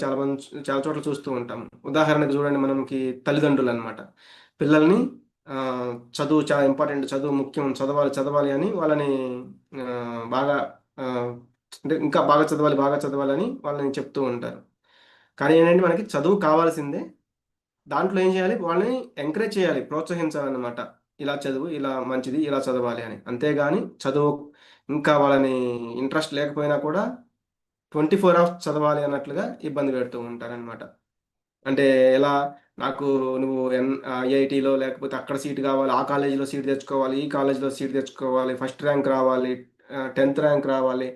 చాలా చోట్ల చూస్తూ ఉంటాం. ఉదాహరణకు చూడండి, మనకి తల్లిదండ్రులు అన్నమాట, పిల్లల్ని ఆ, చదువు చాలా ఇంపార్టెంట్, చదువు ముఖ్యం, చదవాలి చదవాలి అని వాళ్ళని ఆ, బాగా ఆ, అంటే ఇంకా బాగా చదవాలి అని వాళ్ళని చెప్తూ ఉంటారు. కానీ ఏంటంటే మనకి చదువు కావాల్సిందే, దాంట్లో ఏం చేయాలి, వాళ్ళని ఎంకరేజ్ చేయాలి, ప్రోత్సహించాలన్నమాట. ఇలా చదువు, ఇలా మంచిది, ఇలా చదవాలి అని. అంతేగాని చదువు ఇంకా వాళ్ళని ఇంట్రెస్ట్ లేకపోయినా కూడా 24 అవర్స్ చదవాలి అన్నట్లుగా ఇబ్బంది పెడుతూ ఉంటారనమాట. అంటే ఎలా, నాకు నువ్వు ఐఐటీలో లేకపోతే అక్కడ సీట్ కావాలి, ఆ కాలేజీలో సీట్ తెచ్చుకోవాలి, ఈ కాలేజీలో సీట్ తెచ్చుకోవాలి, ఫస్ట్ ర్యాంక్ రావాలి, 10th ర్యాంక్ రావాలి,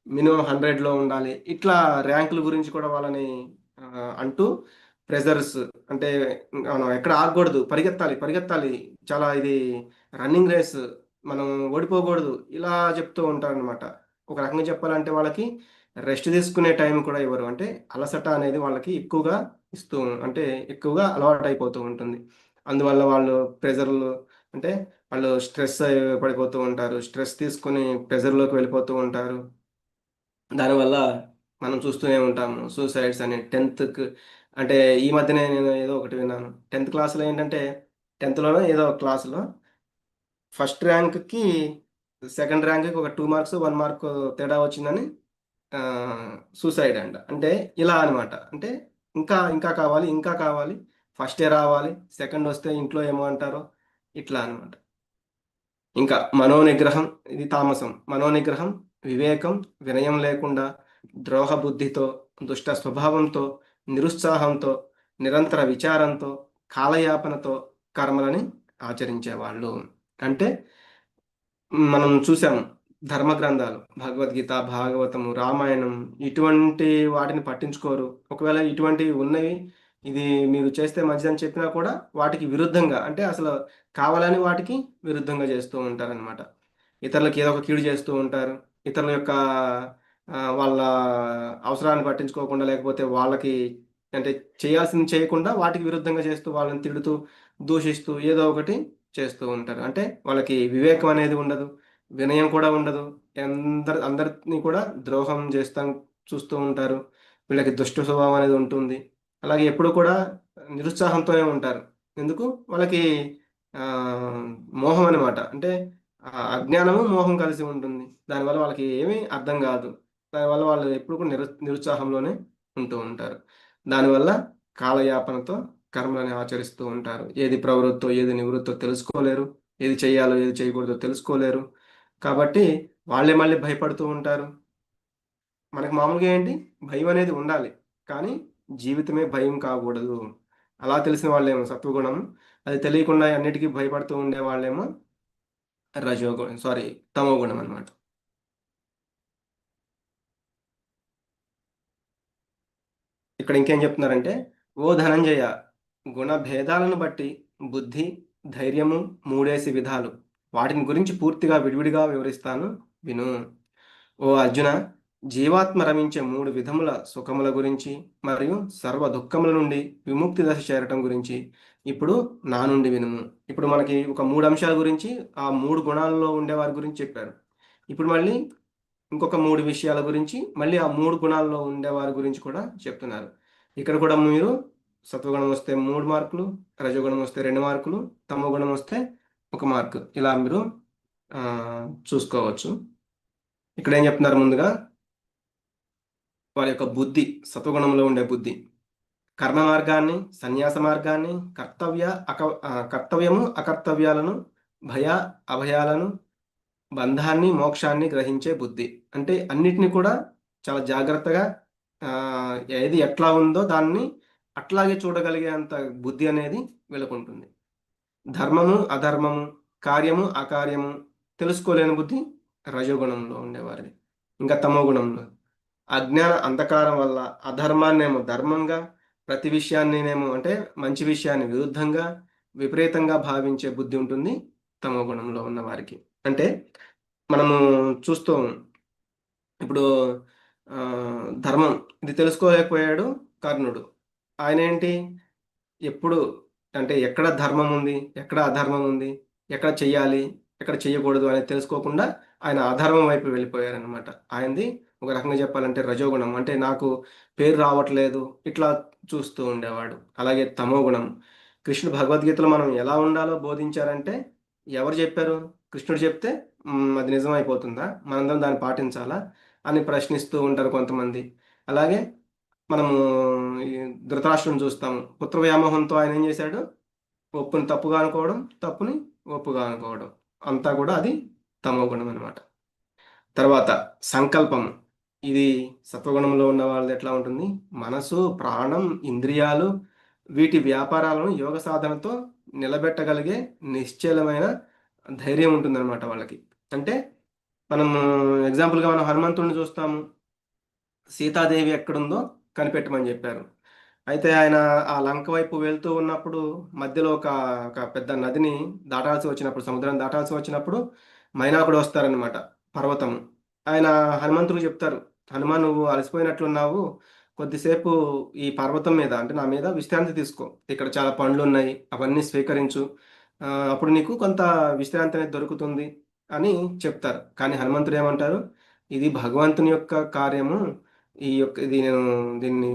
మినిమం 100లో ఉండాలి, ఇట్లా ర్యాంకుల గురించి కూడా వాళ్ళని ఆ, అంటూ ప్రెజర్స్, అంటే మనం ఎక్కడ ఆగకూడదు, పరిగెత్తాలి పరిగెత్తాలి, చాలా ఇది రన్నింగ్ రేస్, మనం ఓడిపోకూడదు, ఇలా చెప్తూ ఉంటారనమాట. ఒక రకంగా చెప్పాలంటే వాళ్ళకి రెస్ట్ తీసుకునే టైం కూడా ఇవ్వరు. అంటే అలసట అనేది వాళ్ళకి ఎక్కువగా ఇస్తూ, అంటే ఎక్కువగా అలవాటు అయిపోతూ ఉంటుంది. అందువల్ల వాళ్ళు ప్రెజర్లు, అంటే వాళ్ళు స్ట్రెస్ పడిపోతూ ఉంటారు, స్ట్రెస్ తీసుకుని ప్రెజర్లోకి వెళ్ళిపోతూ ఉంటారు. దానివల్ల మనం చూస్తూనే ఉంటాము సూసైడ్స్ అని. 10th అంటే ఈ మధ్యనే నేను ఏదో ఒకటి విన్నాను, 10th క్లాస్లో ఏంటంటే 10thలోనే ఏదో ఒక క్లాసులో ఫస్ట్ ర్యాంక్కి సెకండ్ ర్యాంక్కి ఒక 2 మార్క్స్ 1 మార్క్ తేడా వచ్చిందని సూసైడ్ అంట. అంటే ఇలా అనమాట. అంటే ఇంకా ఇంకా కావాలి, ఇంకా కావాలి, ఫస్టే రావాలి, సెకండ్ వస్తే ఇంట్లో ఏమో అంటారో, ఇట్లా అనమాట. ఇంకా మనోనిగ్రహం, ఇది తామసం. మనోనిగ్రహం, వివేకం, వినయం లేకుండా ద్రోహ బుద్ధితో, దుష్ట స్వభావంతో, నిరుత్సాహంతో, నిరంతర విచారంతో, కాలయాపనతో కర్మలని ఆచరించేవాళ్ళు. అంటే మనం చూసాం ధర్మ గ్రంథాలు భగవద్గీత, భాగవతము, రామాయణం ఇటువంటి వాటిని పట్టించుకోరు. ఒకవేళ ఇటువంటివి ఉన్నవి, ఇది మీరు చేస్తే మంచిదని చెప్పినా కూడా వాటికి విరుద్ధంగా, అంటే అసలు కావాలని వాటికి విరుద్ధంగా చేస్తూ ఉంటారనమాట. ఇతరులకు ఏదో ఒక కీడు చేస్తూ ఉంటారు. ఇతరుల యొక్క వాళ్ళ అవసరాన్ని పట్టించుకోకుండా, లేకపోతే వాళ్ళకి అంటే చేయాల్సింది చేయకుండా వాటికి విరుద్ధంగా చేస్తూ, వాళ్ళని తిడుతూ, దూషిస్తూ ఏదో ఒకటి చేస్తూ ఉంటారు. అంటే వాళ్ళకి వివేకం అనేది ఉండదు, వినయం కూడా ఉండదు. అందరిని కూడా ద్రోహం చేస్తా చూస్తూ ఉంటారు. వీళ్ళకి దుష్ట స్వభావం అనేది ఉంటుంది. అలాగే ఎప్పుడు కూడా నిరుత్సాహంతోనే ఉంటారు. ఎందుకు? వాళ్ళకి ఆ, మోహం అనమాట. అంటే అజ్ఞానము మోహం కలిసి ఉంటుంది. దానివల్ల వాళ్ళకి ఏమీ అర్థం కాదు. దానివల్ల వాళ్ళు ఎప్పుడు కూడా నిరుత్సాహంలోనే ఉంటూ ఉంటారు. దానివల్ల కాలయాపనతో కర్మలని ఆచరిస్తూ ఉంటారు. ఏది ప్రవృత్తో ఏది నివృత్తో తెలుసుకోలేరు. ఏది చేయాలో ఏది చేయకూడదో తెలుసుకోలేరు. కాబట్టి వాళ్ళే మళ్ళీ భయపడుతూ ఉంటారు. మనకు మామూలుగా ఏంటి, భయం అనేది ఉండాలి, కానీ జీవితమే భయం కాకూడదు. అలా తెలిసిన వాళ్ళేమో సత్వగుణం, అది తెలియకుండా అన్నిటికీ భయపడుతూ ఉండే వాళ్ళేమో రజోగుణం, సారీ, తమో గుణం అనమాట. ఇక్కడ ఇంకేం చెప్తున్నారంటే, ఓ ధనంజయ, గుణ భేదాలను బట్టి బుద్ధి, ధైర్యము మూడేసి విధాలు, వాటిని గురించి పూర్తిగా విడివిడిగా వివరిస్తాను విను. ఓ అర్జున, జీవాత్మ రమించే మూడు విధముల సుఖముల గురించి మరియు సర్వ దుఃఖముల నుండి విముక్తి దశ చేరటం గురించి ఇప్పుడు నా నుండి వినుము. ఇప్పుడు మనకి ఒక మూడు అంశాల గురించి, ఆ మూడు గుణాలలో ఉండే వారి గురించి చెప్పారు. ఇప్పుడు మళ్ళీ ఇంకొక మూడు విషయాల గురించి, మళ్ళీ ఆ మూడు గుణాల్లో ఉండేవారి గురించి కూడా చెప్తున్నారు. ఇక్కడ కూడా మీరు సత్వగుణం వస్తే 3 మార్కులు, రజోగుణం వస్తే 2 మార్కులు, తమో గుణం వస్తే 1 మార్కు, ఇలా మీరు ఆ, చూసుకోవచ్చు. ఇక్కడ ఏం చెప్తున్నారు? ముందుగా వారి యొక్క బుద్ధి, సత్వగుణంలో ఉండే బుద్ధి, కర్మ మార్గాన్ని, సన్యాస మార్గాన్ని, కర్తవ్యము అకర్తవ్యాలను, భయ అభయాలను, బంధాన్ని మోక్షాన్ని గ్రహించే బుద్ధి. అంటే అన్నిటిని కూడా చాలా జాగ్రత్తగా, ఆ, ఏది ఎట్లా ఉందో దాన్ని అట్లాగే చూడగలిగే అంత బుద్ధి అనేది వీళ్ళకు ఉంటుంది. ధర్మము అధర్మము, కార్యము అకార్యము తెలుసుకోలేని బుద్ధి రజోగుణంలో ఉండేవారిది. ఇంకా తమో గుణంలో అజ్ఞాన అంధకారం వల్ల అధర్మాన్నేమో ధర్మంగా, ప్రతి విషయాన్నినేమో అంటే మంచి విషయాన్ని విరుద్ధంగా, విపరీతంగా భావించే బుద్ధి ఉంటుంది తమో గుణంలో ఉన్న వారికి. అంటే మనము చూస్తూ ఇప్పుడు ఆ, ధర్మం ఇది తెలుసుకోలేకపోయాడు కర్ణుడు. ఆయన ఏంటి, ఎప్పుడు అంటే ఎక్కడ ధర్మం ఉంది, ఎక్కడ అధర్మం ఉంది, ఎక్కడ చెయ్యాలి, ఎక్కడ చెయ్యకూడదు అనేది తెలుసుకోకుండా ఆయన అధర్మం వైపు వెళ్ళిపోయారనమాట. ఆయనది ఒక రకంగా చెప్పాలంటే రజోగుణం. అంటే నాకు పేరు రావట్లేదు, ఇట్లా చూస్తూ ఉండేవాడు. అలాగే తమో గుణం, కృష్ణుడు భగవద్గీతలో మనం ఎలా ఉండాలో బోధించారంటే, ఎవరు చెప్పారు? కృష్ణుడు చెప్తే అది నిజమైపోతుందా, మనందరం దాన్ని పాటించాలా అని ప్రశ్నిస్తూ ఉంటారు కొంతమంది. అలాగే మనము ఈ ధృతరాష్ట్రం చూస్తాము. పుత్ర వ్యామోహంతో ఆయన ఏం చేశాడు? ఒప్పుని తప్పుగా అనుకోవడం, తప్పుని ఒప్పుగా అనుకోవడం, అంతా కూడా అది తమో గుణం అనమాట. తర్వాత సంకల్పం, ఇది సత్వగుణంలో ఉన్న వాళ్ళది ఎట్లా ఉంటుంది? మనసు, ప్రాణం, ఇంద్రియాలు, వీటి వ్యాపారాలను యోగ సాధనతో నిలబెట్టగలిగే నిశ్చలమైన ధైర్యం ఉంటుందన్నమాట వాళ్ళకి. అంటే మనము ఎగ్జాంపుల్గా మనం హనుమంతుడిని చూస్తాము. సీతాదేవి ఎక్కడుందో కనిపెట్టమని చెప్పారు. అయితే ఆయన ఆ లంక వైపు వెళ్తూ ఉన్నప్పుడు మధ్యలో ఒక ఒక పెద్ద నదిని దాటాల్సి వచ్చినప్పుడు, సముద్రం దాటాల్సి వచ్చినప్పుడు మైనాకుడు వస్తారనమాట, పర్వతం. ఆయన హనుమంతుడికి చెప్తారు, హనుమాన్ నువ్వు అలసిపోయినట్లున్నావు, కొద్దిసేపు ఈ పర్వతం మీద అంటే నా మీద విశ్రాంతి తీసుకో, ఇక్కడ చాలా పండ్లు ఉన్నాయి, అవన్నీ స్వీకరించు, అప్పుడు నీకు కొంత విశ్రాంతి అనేది దొరుకుతుంది అని చెప్తారు. కానీ హనుమంతుడు ఏమంటారు, ఇది భగవంతుని యొక్క కార్యము, ఇది నేను దీన్ని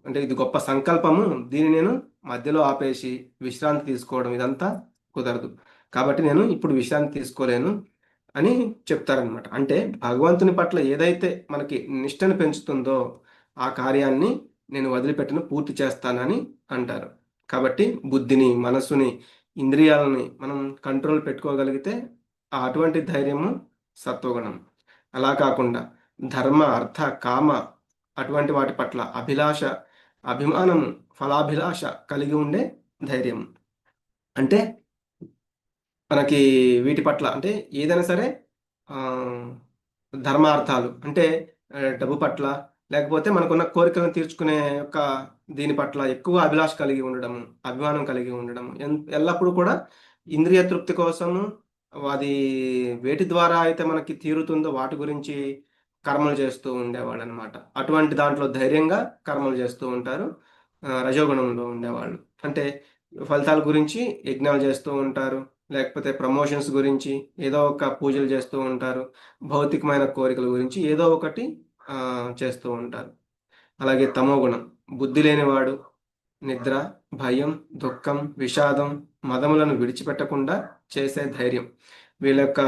అంటే ఇది గొప్ప సంకల్పము, దీన్ని నేను మధ్యలో ఆపేసి విశ్రాంతి తీసుకోవడం ఇదంతా కుదరదు, కాబట్టి నేను ఇప్పుడు విశ్రాంతి తీసుకోలేను అని చెప్తారనమాట. అంటే భగవంతుని పట్ల ఏదైతే మనకి నిష్టను పెంచుతుందో ఆ కార్యాన్ని నేను వదిలిపెట్టను, పూర్తి చేస్తానని అంటారు. కాబట్టి బుద్ధిని, మనస్సుని, ఇంద్రియాలని మనం కంట్రోల్ పెట్టుకోగలిగితే అటువంటి ధైర్యము సత్వగుణం. అలా కాకుండా ధర్మ అర్థ కామ అటువంటి వాటి పట్ల అభిలాష, అభిమానము, ఫలాభిలాష కలిగి ఉండే ధైర్యం. అంటే మనకి వీటి పట్ల అంటే ఏదైనా సరే ఆ, ధర్మార్థాలు అంటే డబ్బు పట్ల లేకపోతే మనకున్న కోరికలను తీర్చుకునే యొక్క దీని పట్ల ఎక్కువ అభిలాష కలిగి ఉండడము, అభిమానం కలిగి ఉండడము, ఎల్లప్పుడూ కూడా ఇంద్రియ తృప్తి కోసము అది వేటి ద్వారా అయితే మనకి తీరుతుందో వాటి గురించి కర్మలు చేస్తూ ఉండేవాళ్ళు అనమాట. అటువంటి దాంట్లో ధైర్యంగా కర్మలు చేస్తూ ఉంటారు రజోగుణంలో ఉండేవాళ్ళు. అంటే ఫలితాల గురించి యజ్ఞాలు చేస్తూ ఉంటారు, లేకపోతే ప్రమోషన్స్ గురించి ఏదో ఒక పూజలు చేస్తూ ఉంటారు, భౌతికమైన కోరికల గురించి ఏదో ఒకటి చేస్తూ ఉంటారు. అలాగే తమో గుణం, బుద్ధి లేనివాడు నిద్ర, భయం, దుఃఖం, విషాదం, మదములను విడిచిపెట్టకుండా చేసే ధైర్యం. వీళ్ళ యొక్క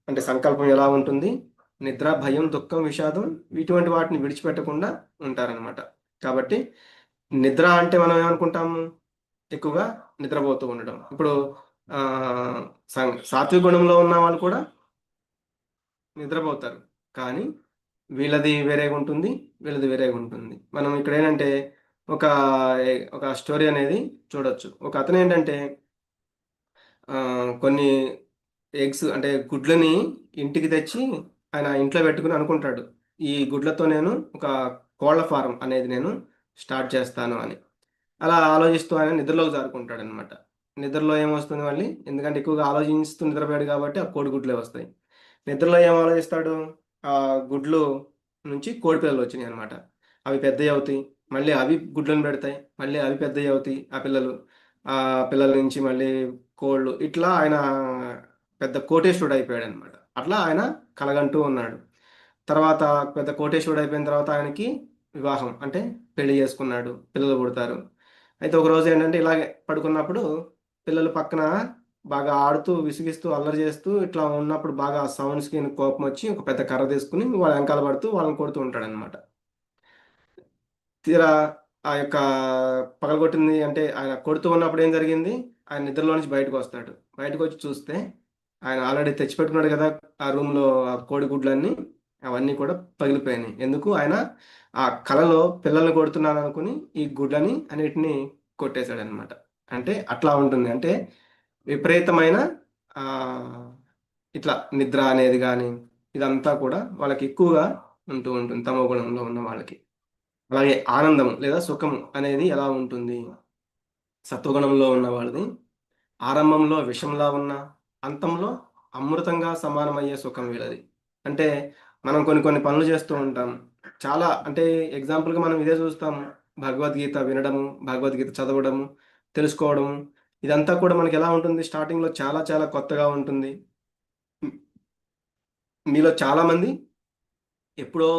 అంటే సంకల్పం ఎలా ఉంటుంది? నిద్ర, భయం, దుఃఖం, విషాదం ఇటువంటి వాటిని విడిచిపెట్టకుండా ఉంటారనమాట. కాబట్టి నిద్ర అంటే మనం ఏమనుకుంటాము? ఎక్కువగా నిద్రపోతూ ఉండడం. ఇప్పుడు ఆ, సాత్విక గుణంలో ఉన్న వాళ్ళు కూడా నిద్రపోతారు, కానీ వీళ్ళది వేరేగా ఉంటుంది, వీళ్ళది వేరేగా ఉంటుంది. మనం ఇక్కడ ఏంటంటే ఒక ఒక స్టోరీ అనేది చూడొచ్చు. ఒక అతను ఏంటంటే కొన్ని ఎగ్స్ అంటే గుడ్లని ఇంటికి తెచ్చి ఆయన ఇంట్లో పెట్టుకుని అనుకుంటాడు, ఈ గుడ్లతో నేను ఒక కోళ్ల ఫారం అనేది నేను స్టార్ట్ చేస్తాను అని. అలా ఆలోచిస్తూ ఆయన నిద్రలోకి జారుకుంటాడు అనమాట. నిద్రలో ఏమొస్తుంది మళ్ళీ? ఎందుకంటే ఎక్కువగా ఆలోచిస్తూ నిద్రపోయాడు కాబట్టి ఆ కోడిగుడ్లే వస్తాయి. నిద్రలో ఏం ఆలోచిస్తాడు? ఆ గుడ్లు నుంచి కోడి పిల్లలు వచ్చినాయి అనమాట. అవి పెద్దవి అవుతాయి, మళ్ళీ అవి గుడ్లను పెడతాయి, మళ్ళీ అవి పెద్దవి అవుతాయి ఆ పిల్లలు. ఆ పిల్లల నుంచి మళ్ళీ కోళ్ళు, ఇట్లా ఆయన పెద్ద కోటేశ్వరుడు అయిపోయాడు అనమాట. అట్లా ఆయన కలగంటూ ఉన్నాడు. తర్వాత పెద్ద కోటేశ్వరుడు అయిపోయిన తర్వాత ఆయనకి వివాహం అంటే పెళ్లి చేసుకున్నాడు, పిల్లలు పుడతారు. అయితే ఒక రోజు ఏంటంటే ఇలాగే పడుకున్నప్పుడు పిల్లలు పక్కన బాగా ఆడుతూ విసిగిస్తూ అల్లరి చేస్తూ ఇట్లా ఉన్నప్పుడు బాగా సౌండ్స్కి కోపం వచ్చి ఒక పెద్ద కర్ర తీసుకుని వాళ్ళ వెనకాల పడుతూ వాళ్ళని కొడుతూ ఉంటాడనమాట. తీరా ఆ యొక్క పగలగొట్టింది అంటే ఆయన కొడుతూ ఉన్నప్పుడు ఏం జరిగింది? ఆయన నిద్రలో నుంచి బయటకు వస్తాడు. బయటకు వచ్చి చూస్తే ఆయన ఆల్రెడీ తెచ్చిపెట్టుకున్నాడు కదా ఆ రూమ్లో ఆ కోడిగుడ్లన్నీ, అవన్నీ కూడా పగిలిపోయినాయి. ఎందుకు? ఆయన ఆ కలలో పిల్లల్ని కొడుతున్నాను అనుకుని ఈ గుడ్లని అన్నిటినీ కొట్టేశాడనమాట. అంటే అట్లా ఉంటుంది. అంటే విపరీతమైన ఆ, ఇట్లా నిద్ర అనేది కానీ ఇదంతా కూడా వాళ్ళకి ఎక్కువగా ఉంటూ ఉంటుంది తమో గుణంలో ఉన్న వాళ్ళకి. అలాగే ఆనందం లేదా సుఖం అనేది ఎలా ఉంటుంది? సత్వగుణంలో ఉన్న వాళ్ళది ఆరంభంలో విషంలా ఉన్న అంతంలో అమృతంగా సమానమయ్యే సుఖం వీళ్ళది. అంటే మనం కొన్ని కొన్ని పనులు చేస్తూ ఉంటాం. చాలా అంటే ఎగ్జాంపుల్గా మనం ఇదే చూస్తాం. భగవద్గీత వినడము, భగవద్గీత చదవడము, తెలుసుకోవడము, ఇదంతా కూడా మనకి ఎలా ఉంటుంది? స్టార్టింగ్లో చాలా చాలా కొత్తగా ఉంటుంది. మీలో చాలామంది ఎప్పుడో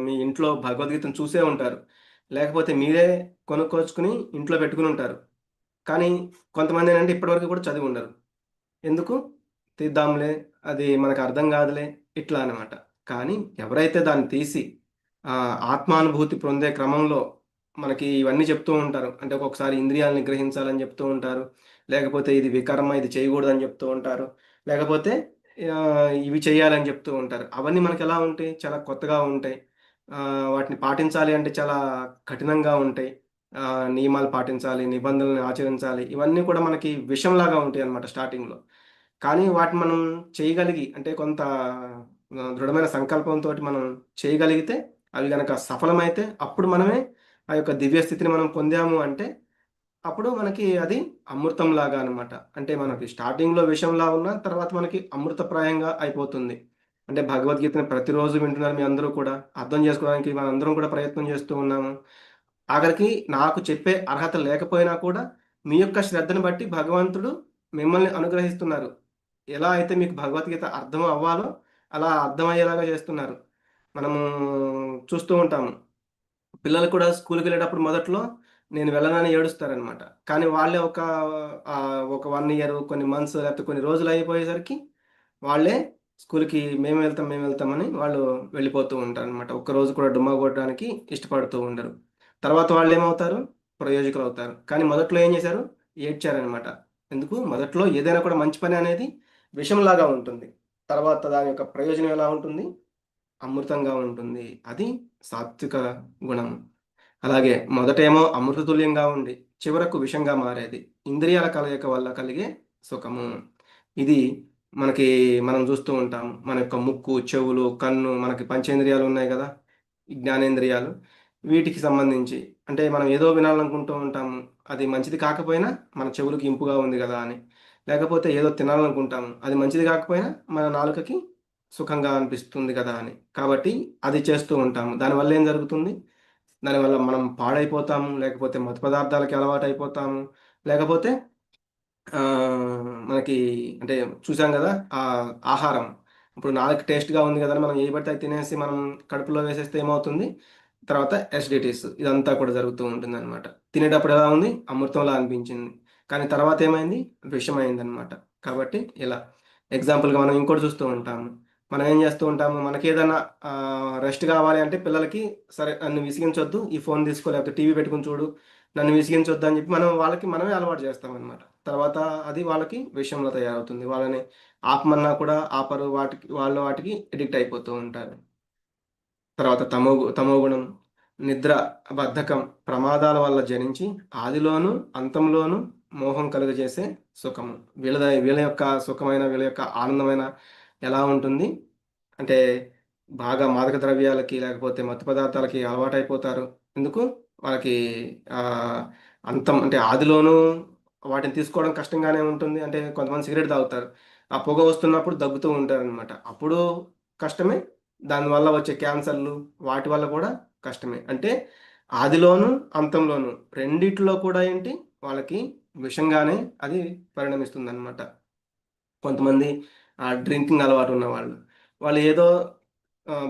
మీ ఇంట్లో భగవద్గీతను చూసే ఉంటారు, లేకపోతే మీరే కొనుక్కొచ్చుకుని ఇంట్లో పెట్టుకుని ఉంటారు. కానీ కొంతమంది ఏంటంటే ఇప్పటివరకు కూడా చదివి ఉండరు. ఎందుకు? తీద్దాంలే, అది మనకు అర్థం కాదులే, ఇట్లా అనమాట. కానీ ఎవరైతే దాన్ని తీసి ఆత్మానుభూతి పొందే క్రమంలో మనకి ఇవన్నీ చెప్తూ ఉంటారు. అంటే ఒక్కొక్కసారి ఇంద్రియాలను నిగ్రహించాలని చెప్తూ ఉంటారు, లేకపోతే ఇది వికర్మ, ఇది చేయకూడదని చెప్తూ ఉంటారు, లేకపోతే ఇవి చేయాలని చెప్తూ ఉంటారు. అవన్నీ మనకి ఎలా ఉంటాయి? చాలా కొత్తగా ఉంటాయి. వాటిని పాటించాలి అంటే చాలా కఠినంగా ఉంటాయి. నియమాలు పాటించాలి, నిబంధనలను ఆచరించాలి, ఇవన్నీ కూడా మనకి విషంలాగా ఉంటాయి అన్నమాట స్టార్టింగ్‌లో. కానీ వాటిని మనం చేయగలిగి అంటే కొంత దృఢమైన సంకల్పంతోటి మనం చేయగలిగితే, అవి గనక సఫలమైతే అప్పుడు మనమే ఆ యొక్క దివ్య స్థితిని మనం పొందాము అంటే, అప్పుడు మనకి అది అమృతంలాగా అనమాట. అంటే మనకి స్టార్టింగ్‌లో విషంలా ఉన్న తర్వాత మనకి అమృతప్రాయంగా అయిపోతుంది. అంటే భగవద్గీతని ప్రతిరోజు వింటున్నారు మీ అందరూ కూడా. అర్థం చేసుకోవడానికి మనందరం కూడా ప్రయత్నం చేస్తూ ఉన్నాము. ఆఖరికి నాకు చెప్పే అర్హత లేకపోయినా కూడా మీ యొక్క శ్రద్ధను బట్టి భగవంతుడు మిమ్మల్ని అనుగ్రహిస్తున్నారు. ఎలా అయితే మీకు భగవద్గీత అర్థం అవ్వాలో అలా అర్థమయ్యేలాగా చేస్తున్నారు. మనము చూస్తూ ఉంటాము. పిల్లలు కూడా స్కూల్‌కెళ్ళేటప్పుడు మొదట్లో నేను వెళ్ళనని ఏడుస్తారనమాట. కానీ వాళ్ళే ఒక 1 ఇయర్, కొన్ని మంత్స్ లేకపోతే కొన్ని రోజులు అయిపోయేసరికి వాళ్ళే స్కూల్‌కి మేము వెళ్తామని వాళ్ళు వెళ్ళిపోతూ ఉంటారనమాట. ఒక్కరోజు కూడా డుమ్మా కొట్టడానికి ఇష్టపడుతూ ఉండరు. తర్వాత వాళ్ళేమవుతారు? ప్రయోజకులవుతారు. కానీ మొదట్లో ఏం చేశారు? ఏడ్చారనమాట. ఎందుకు? మొదట్లో ఏదైనా కూడా మంచి పని అనేది విషంలాగా ఉంటుంది. తర్వాత దాని యొక్క ప్రయోజనం ఎలా ఉంటుంది? అమృతంగా ఉంటుంది. అది సాత్విక గుణం. అలాగే మొదటేమో అమృతతుల్యంగా ఉండి, చివరకు విషంగా మారేది ఇంద్రియాల కలయిక వల్ల కలిగే సుఖము. ఇది మనకి మనం చూస్తూ ఉంటాము. మన యొక్క ముక్కు, చెవులు, కన్ను, మనకి పంచేంద్రియాలు ఉన్నాయి కదా, ఈ జ్ఞానేంద్రియాలు, వీటికి సంబంధించి అంటే మనం ఏదో వినాలనుకుంటూ ఉంటాము. అది మంచిది కాకపోయినా మన చెవులకు ఇంపుగా ఉంది కదా అని, లేకపోతే ఏదో తినాలనుకుంటాము, అది మంచిది కాకపోయినా మన నాలుకకి సుఖంగా అనిపిస్తుంది కదా అని, కాబట్టి అది చేస్తూ ఉంటాము. దానివల్ల ఏం జరుగుతుంది? దానివల్ల మనం పాడైపోతాము, లేకపోతే మత్తు పదార్థాలకి అలవాటు అయిపోతాము, లేకపోతే ఆ, మనకి అంటే చూసాం కదా ఆ ఆహారం ఇప్పుడు నాలుగు టేస్ట్గా ఉంది కదా అని మనం ఏ పడితే అది తినేసి మనం కడుపులో వేసేస్తే ఏమవుతుంది? తర్వాత ఎసిడిటీస్ ఇదంతా కూడా జరుగుతూ ఉంటుంది అనమాట. తినేటప్పుడు ఎలా ఉంది? అమృతంలా అనిపించింది, కానీ తర్వాత ఏమైంది? విషం అయింది అనమాట. కాబట్టి ఇలా ఎగ్జాంపుల్గా మనం ఇంకోటి చూస్తూ ఉంటాము. మనం ఏం చేస్తూ ఉంటాము? మనకి ఏదైనా రెస్ట్ కావాలి అంటే పిల్లలకి, సరే నన్ను విసిగించొద్దు, ఈ ఫోన్ తీసుకో, లేకపోతే టీవీ పెట్టుకుని చూడు, నన్ను విసిగించొద్దు అని చెప్పి మనం వాళ్ళకి మనమే అలవాటు చేస్తాం అనమాట. తర్వాత అది వాళ్ళకి విషయంలో తయారవుతుంది. వాళ్ళని ఆపమన్నా కూడా ఆపరు, వాటికి ఎడిక్ట్ అయిపోతూ ఉంటారు. తర్వాత తమోగుణం, నిద్ర, బద్ధకం, ప్రమాదాల వల్ల జనించి ఆదిలోను అంతంలోను మోహం కలుగజేసే సుఖము. వీళ్ళ యొక్క సుఖమైన, వీళ్ళ యొక్క ఆనందమైన ఎలా ఉంటుంది అంటే బాగా మాదక ద్రవ్యాలకి లేకపోతే మత్తు పదార్థాలకి అలవాటైపోతారు. ఎందుకు? వాళ్ళకి ఆ, అంతం అంటే ఆదిలోనూ వాటిని తీసుకోవడం కష్టంగానే ఉంటుంది. అంటే కొంతమంది సిగరెట్ తాగుతారు, ఆ పొగ వస్తున్నప్పుడు దగ్గుతూ ఉంటారు అనమాట, అప్పుడు కష్టమే. దానివల్ల వచ్చే క్యాన్సర్లు, వాటి వల్ల కూడా కష్టమే. అంటే ఆదిలోను అంతంలోను రెండిట్లో కూడా ఏంటి, వాళ్ళకి విషంగానే అది పరిణమిస్తుంది అనమాట. కొంతమంది డ్రింకింగ్ అలవాటు ఉన్నవాళ్ళు, వాళ్ళు ఏదో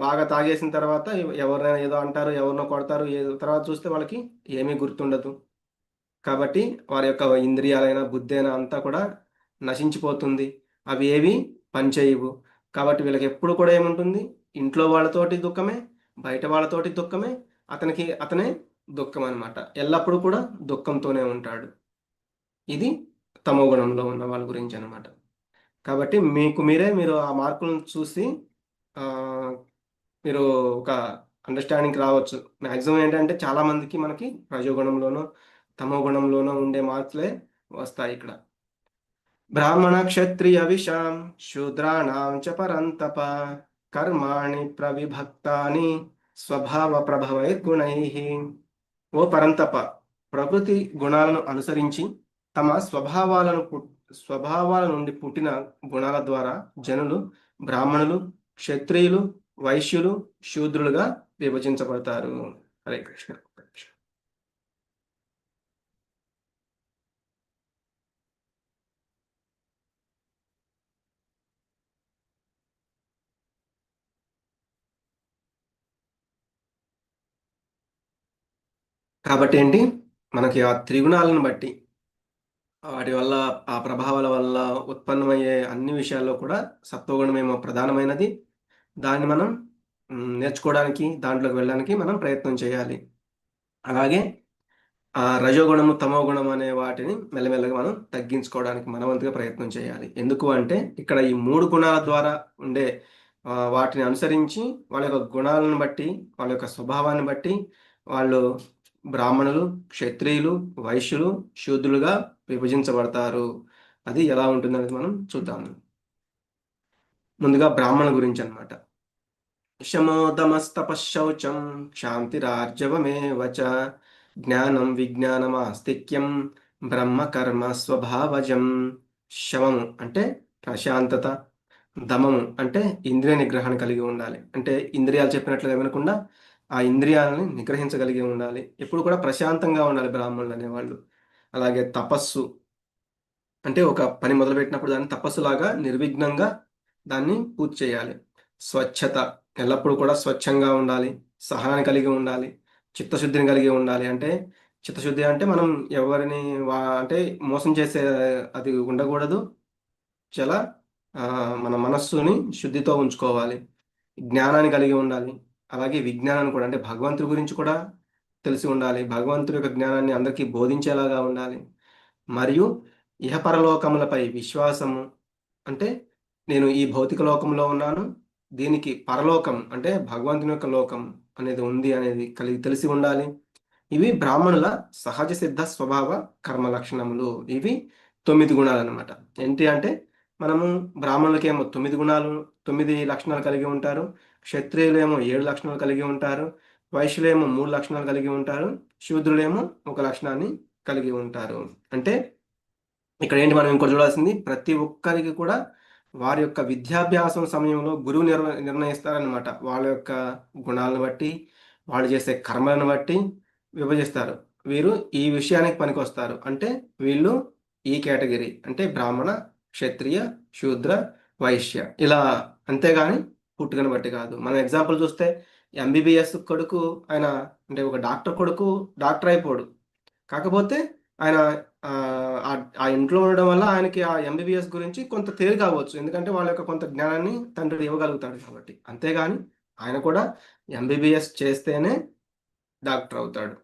బాగా తాగేసిన తర్వాత ఎవరినైనా ఏదో అంటారు, ఎవరినో కొడతారు, ఏదో తర్వాత చూస్తే వాళ్ళకి ఏమీ గుర్తుండదు. కాబట్టి వారి యొక్క ఇంద్రియాలైన, బుద్ధి అయినా అంతా కూడా నశించిపోతుంది. అవి ఏవి పనిచేయవు. కాబట్టి వీళ్ళకి ఎప్పుడు కూడా ఏముంటుంది? ఇంట్లో వాళ్ళతోటి దుఃఖమే, బయట వాళ్ళతోటి దుఃఖమే, అతనే దుఃఖం అనమాట. ఎల్లప్పుడూ కూడా దుఃఖంతోనే ఉంటాడు. ఇది తమో గుణంలో ఉన్న వాళ్ళ గురించి అనమాట. కాబట్టి మీరు ఆ మార్కులను చూసి ఆ, మీరు ఒక అండర్స్టాండింగ్కి రావచ్చు. మ్యాక్సిమం ఏంటంటే చాలా మందికి మనకి రజోగుణంలోనో తమో గుణంలోనో ఉండే మార్కులే వస్తాయి ఇక్కడ. బ్రాహ్మణ క్షత్రియ విషాం శూద్రాణాం చ పరంతప కర్మాణి ప్రవిభక్తాని స్వభావ ప్రభవై గుణై. ఓ పరంతప, ప్రకృతి గుణాలను అనుసరించి తమ స్వభావాల నుండి పుట్టిన గుణాల ద్వారా జనులు బ్రాహ్మణులు, క్షత్రియులు, వైశ్యులు, శూద్రులుగా విభజించబడతారు. హరే కృష్ణ. కాబట్టి ఏంటి, మనకి ఆ త్రిగుణాలను బట్టి వాటి వల్ల, ఆ ప్రభావాల వల్ల ఉత్పన్నమయ్యే అన్ని విషయాల్లో కూడా సత్వగుణమేమో ప్రధానమైనది. దాన్ని మనం నేర్చుకోవడానికి, దాంట్లోకి వెళ్ళడానికి మనం ప్రయత్నం చేయాలి. అలాగే ఆ రజోగుణము, తమో గుణం అనే వాటిని మెల్లమెల్లగా మనం తగ్గించుకోవడానికి మనవంతుగా ప్రయత్నం చేయాలి. ఎందుకు అంటే ఇక్కడ ఈ మూడు గుణాల ద్వారా ఉండే వాటిని అనుసరించి వాళ్ళ యొక్క గుణాలను బట్టి, వాళ్ళ యొక్క స్వభావాన్ని బట్టి వాళ్ళు బ్రాహ్మణులు, క్షత్రియులు, వైశ్యులు, శూద్రులుగా విభజించబడతారు. అది ఎలా ఉంటుందనేది మనం చూద్దాము. ముందుగా బ్రాహ్మణ గురించి అన్నమాట. శమోదమస్తపశౌచం క్షాంతిరార్జవమేవ చ జ్ఞానం విజ్ఞానమాస్తిక్యం బ్రహ్మ కర్మ స్వభావజం. శమము అంటే ప్రశాంతత, దమము అంటే ఇంద్రియ నిగ్రహణ కలిగి ఉండాలి. అంటే ఇంద్రియాలు చెప్పినట్లుగా వినకుండా ఆ ఇంద్రియాలని నిగ్రహించగలిగి ఉండాలి. ఎప్పుడు కూడా ప్రశాంతంగా ఉండాలి బ్రాహ్మణులు అనేవాళ్ళు. అలాగే తపస్సు అంటే ఒక పని మొదలుపెట్టినప్పుడు దాన్ని తపస్సులాగా నిర్విఘ్నంగా దాన్ని పూర్తి చేయాలి. స్వచ్ఛత, ఎల్లప్పుడూ కూడా స్వచ్ఛంగా ఉండాలి. సహనాన్ని కలిగి ఉండాలి. చిత్తశుద్ధిని కలిగి ఉండాలి. అంటే చిత్తశుద్ధి అంటే మనం ఎవరిని అంటే మోసం చేసే అది ఉండకూడదు. చాలా మన మనస్సుని శుద్ధితో ఉంచుకోవాలి. జ్ఞానాన్ని కలిగి ఉండాలి. అలాగే విజ్ఞానాన్ని కూడా, అంటే భగవంతుడి గురించి కూడా తెలిసి ఉండాలి. భగవంతుడి యొక్క జ్ఞానాన్ని అందరికీ బోధించేలాగా ఉండాలి. మరియు ఇహపరలోకములపై విశ్వాసము, అంటే నేను ఈ భౌతిక లోకంలో ఉన్నాను, దీనికి పరలోకం అంటే భగవంతుని యొక్క లోకం అనేది ఉంది అనేది తెలిసి ఉండాలి. ఇవి బ్రాహ్మణుల సహజ సిద్ధ స్వభావ కర్మ లక్షణములు. ఇవి 9 గుణాలు అనమాట. ఏంటి అంటే మనము బ్రాహ్మణులకేమో 9 గుణాలు 9 లక్షణాలు కలిగి ఉంటారు. క్షత్రియులేమో 7 లక్షణాలు కలిగి ఉంటారు. వైశ్యులేమో 3 లక్షణాలు కలిగి ఉంటారు. శూద్రులేమో 1 లక్షణాన్ని కలిగి ఉంటారు. అంటే ఇక్కడ ఏంటి మనం ఇంకోటి చూడాల్సింది, ప్రతి ఒక్కరికి కూడా వారి యొక్క విద్యాభ్యాసం సమయంలో గురువు నిర్ణయిస్తారనమాట. వాళ్ళ యొక్క గుణాలను బట్టి, వాళ్ళు చేసే కర్మలను బట్టి విభజిస్తారు. వీరు ఈ విషయానికి పనికొస్తారు. అంటే వీళ్ళు ఈ కేటగిరీ, అంటే బ్రాహ్మణ, క్షత్రియ, శూద్ర, వైశ్య ఇలా. అంతేగాని పుట్టుకను బట్టి కాదు. మనం ఎగ్జాంపుల్ చూస్తే ఎంబీబీఎస్ కొడుకు ఆయన, అంటే ఒక డాక్టర్ కొడుకు డాక్టర్ అయిపోడు. కాకపోతే ఆయన ఆ ఇంట్లో ఉండడం వల్ల ఆయనకి ఆ ఎంబీబీఎస్ గురించి కొంత తేలిక అవ్వచ్చు. ఎందుకంటే వాళ్ళ యొక్క కొంత జ్ఞానాన్ని తండ్రి ఇవ్వగలుగుతాడు కాబట్టి. అంతేగాని ఆయన కూడా ఎంబీబీఎస్ చేస్తేనే డాక్టర్ అవుతాడు.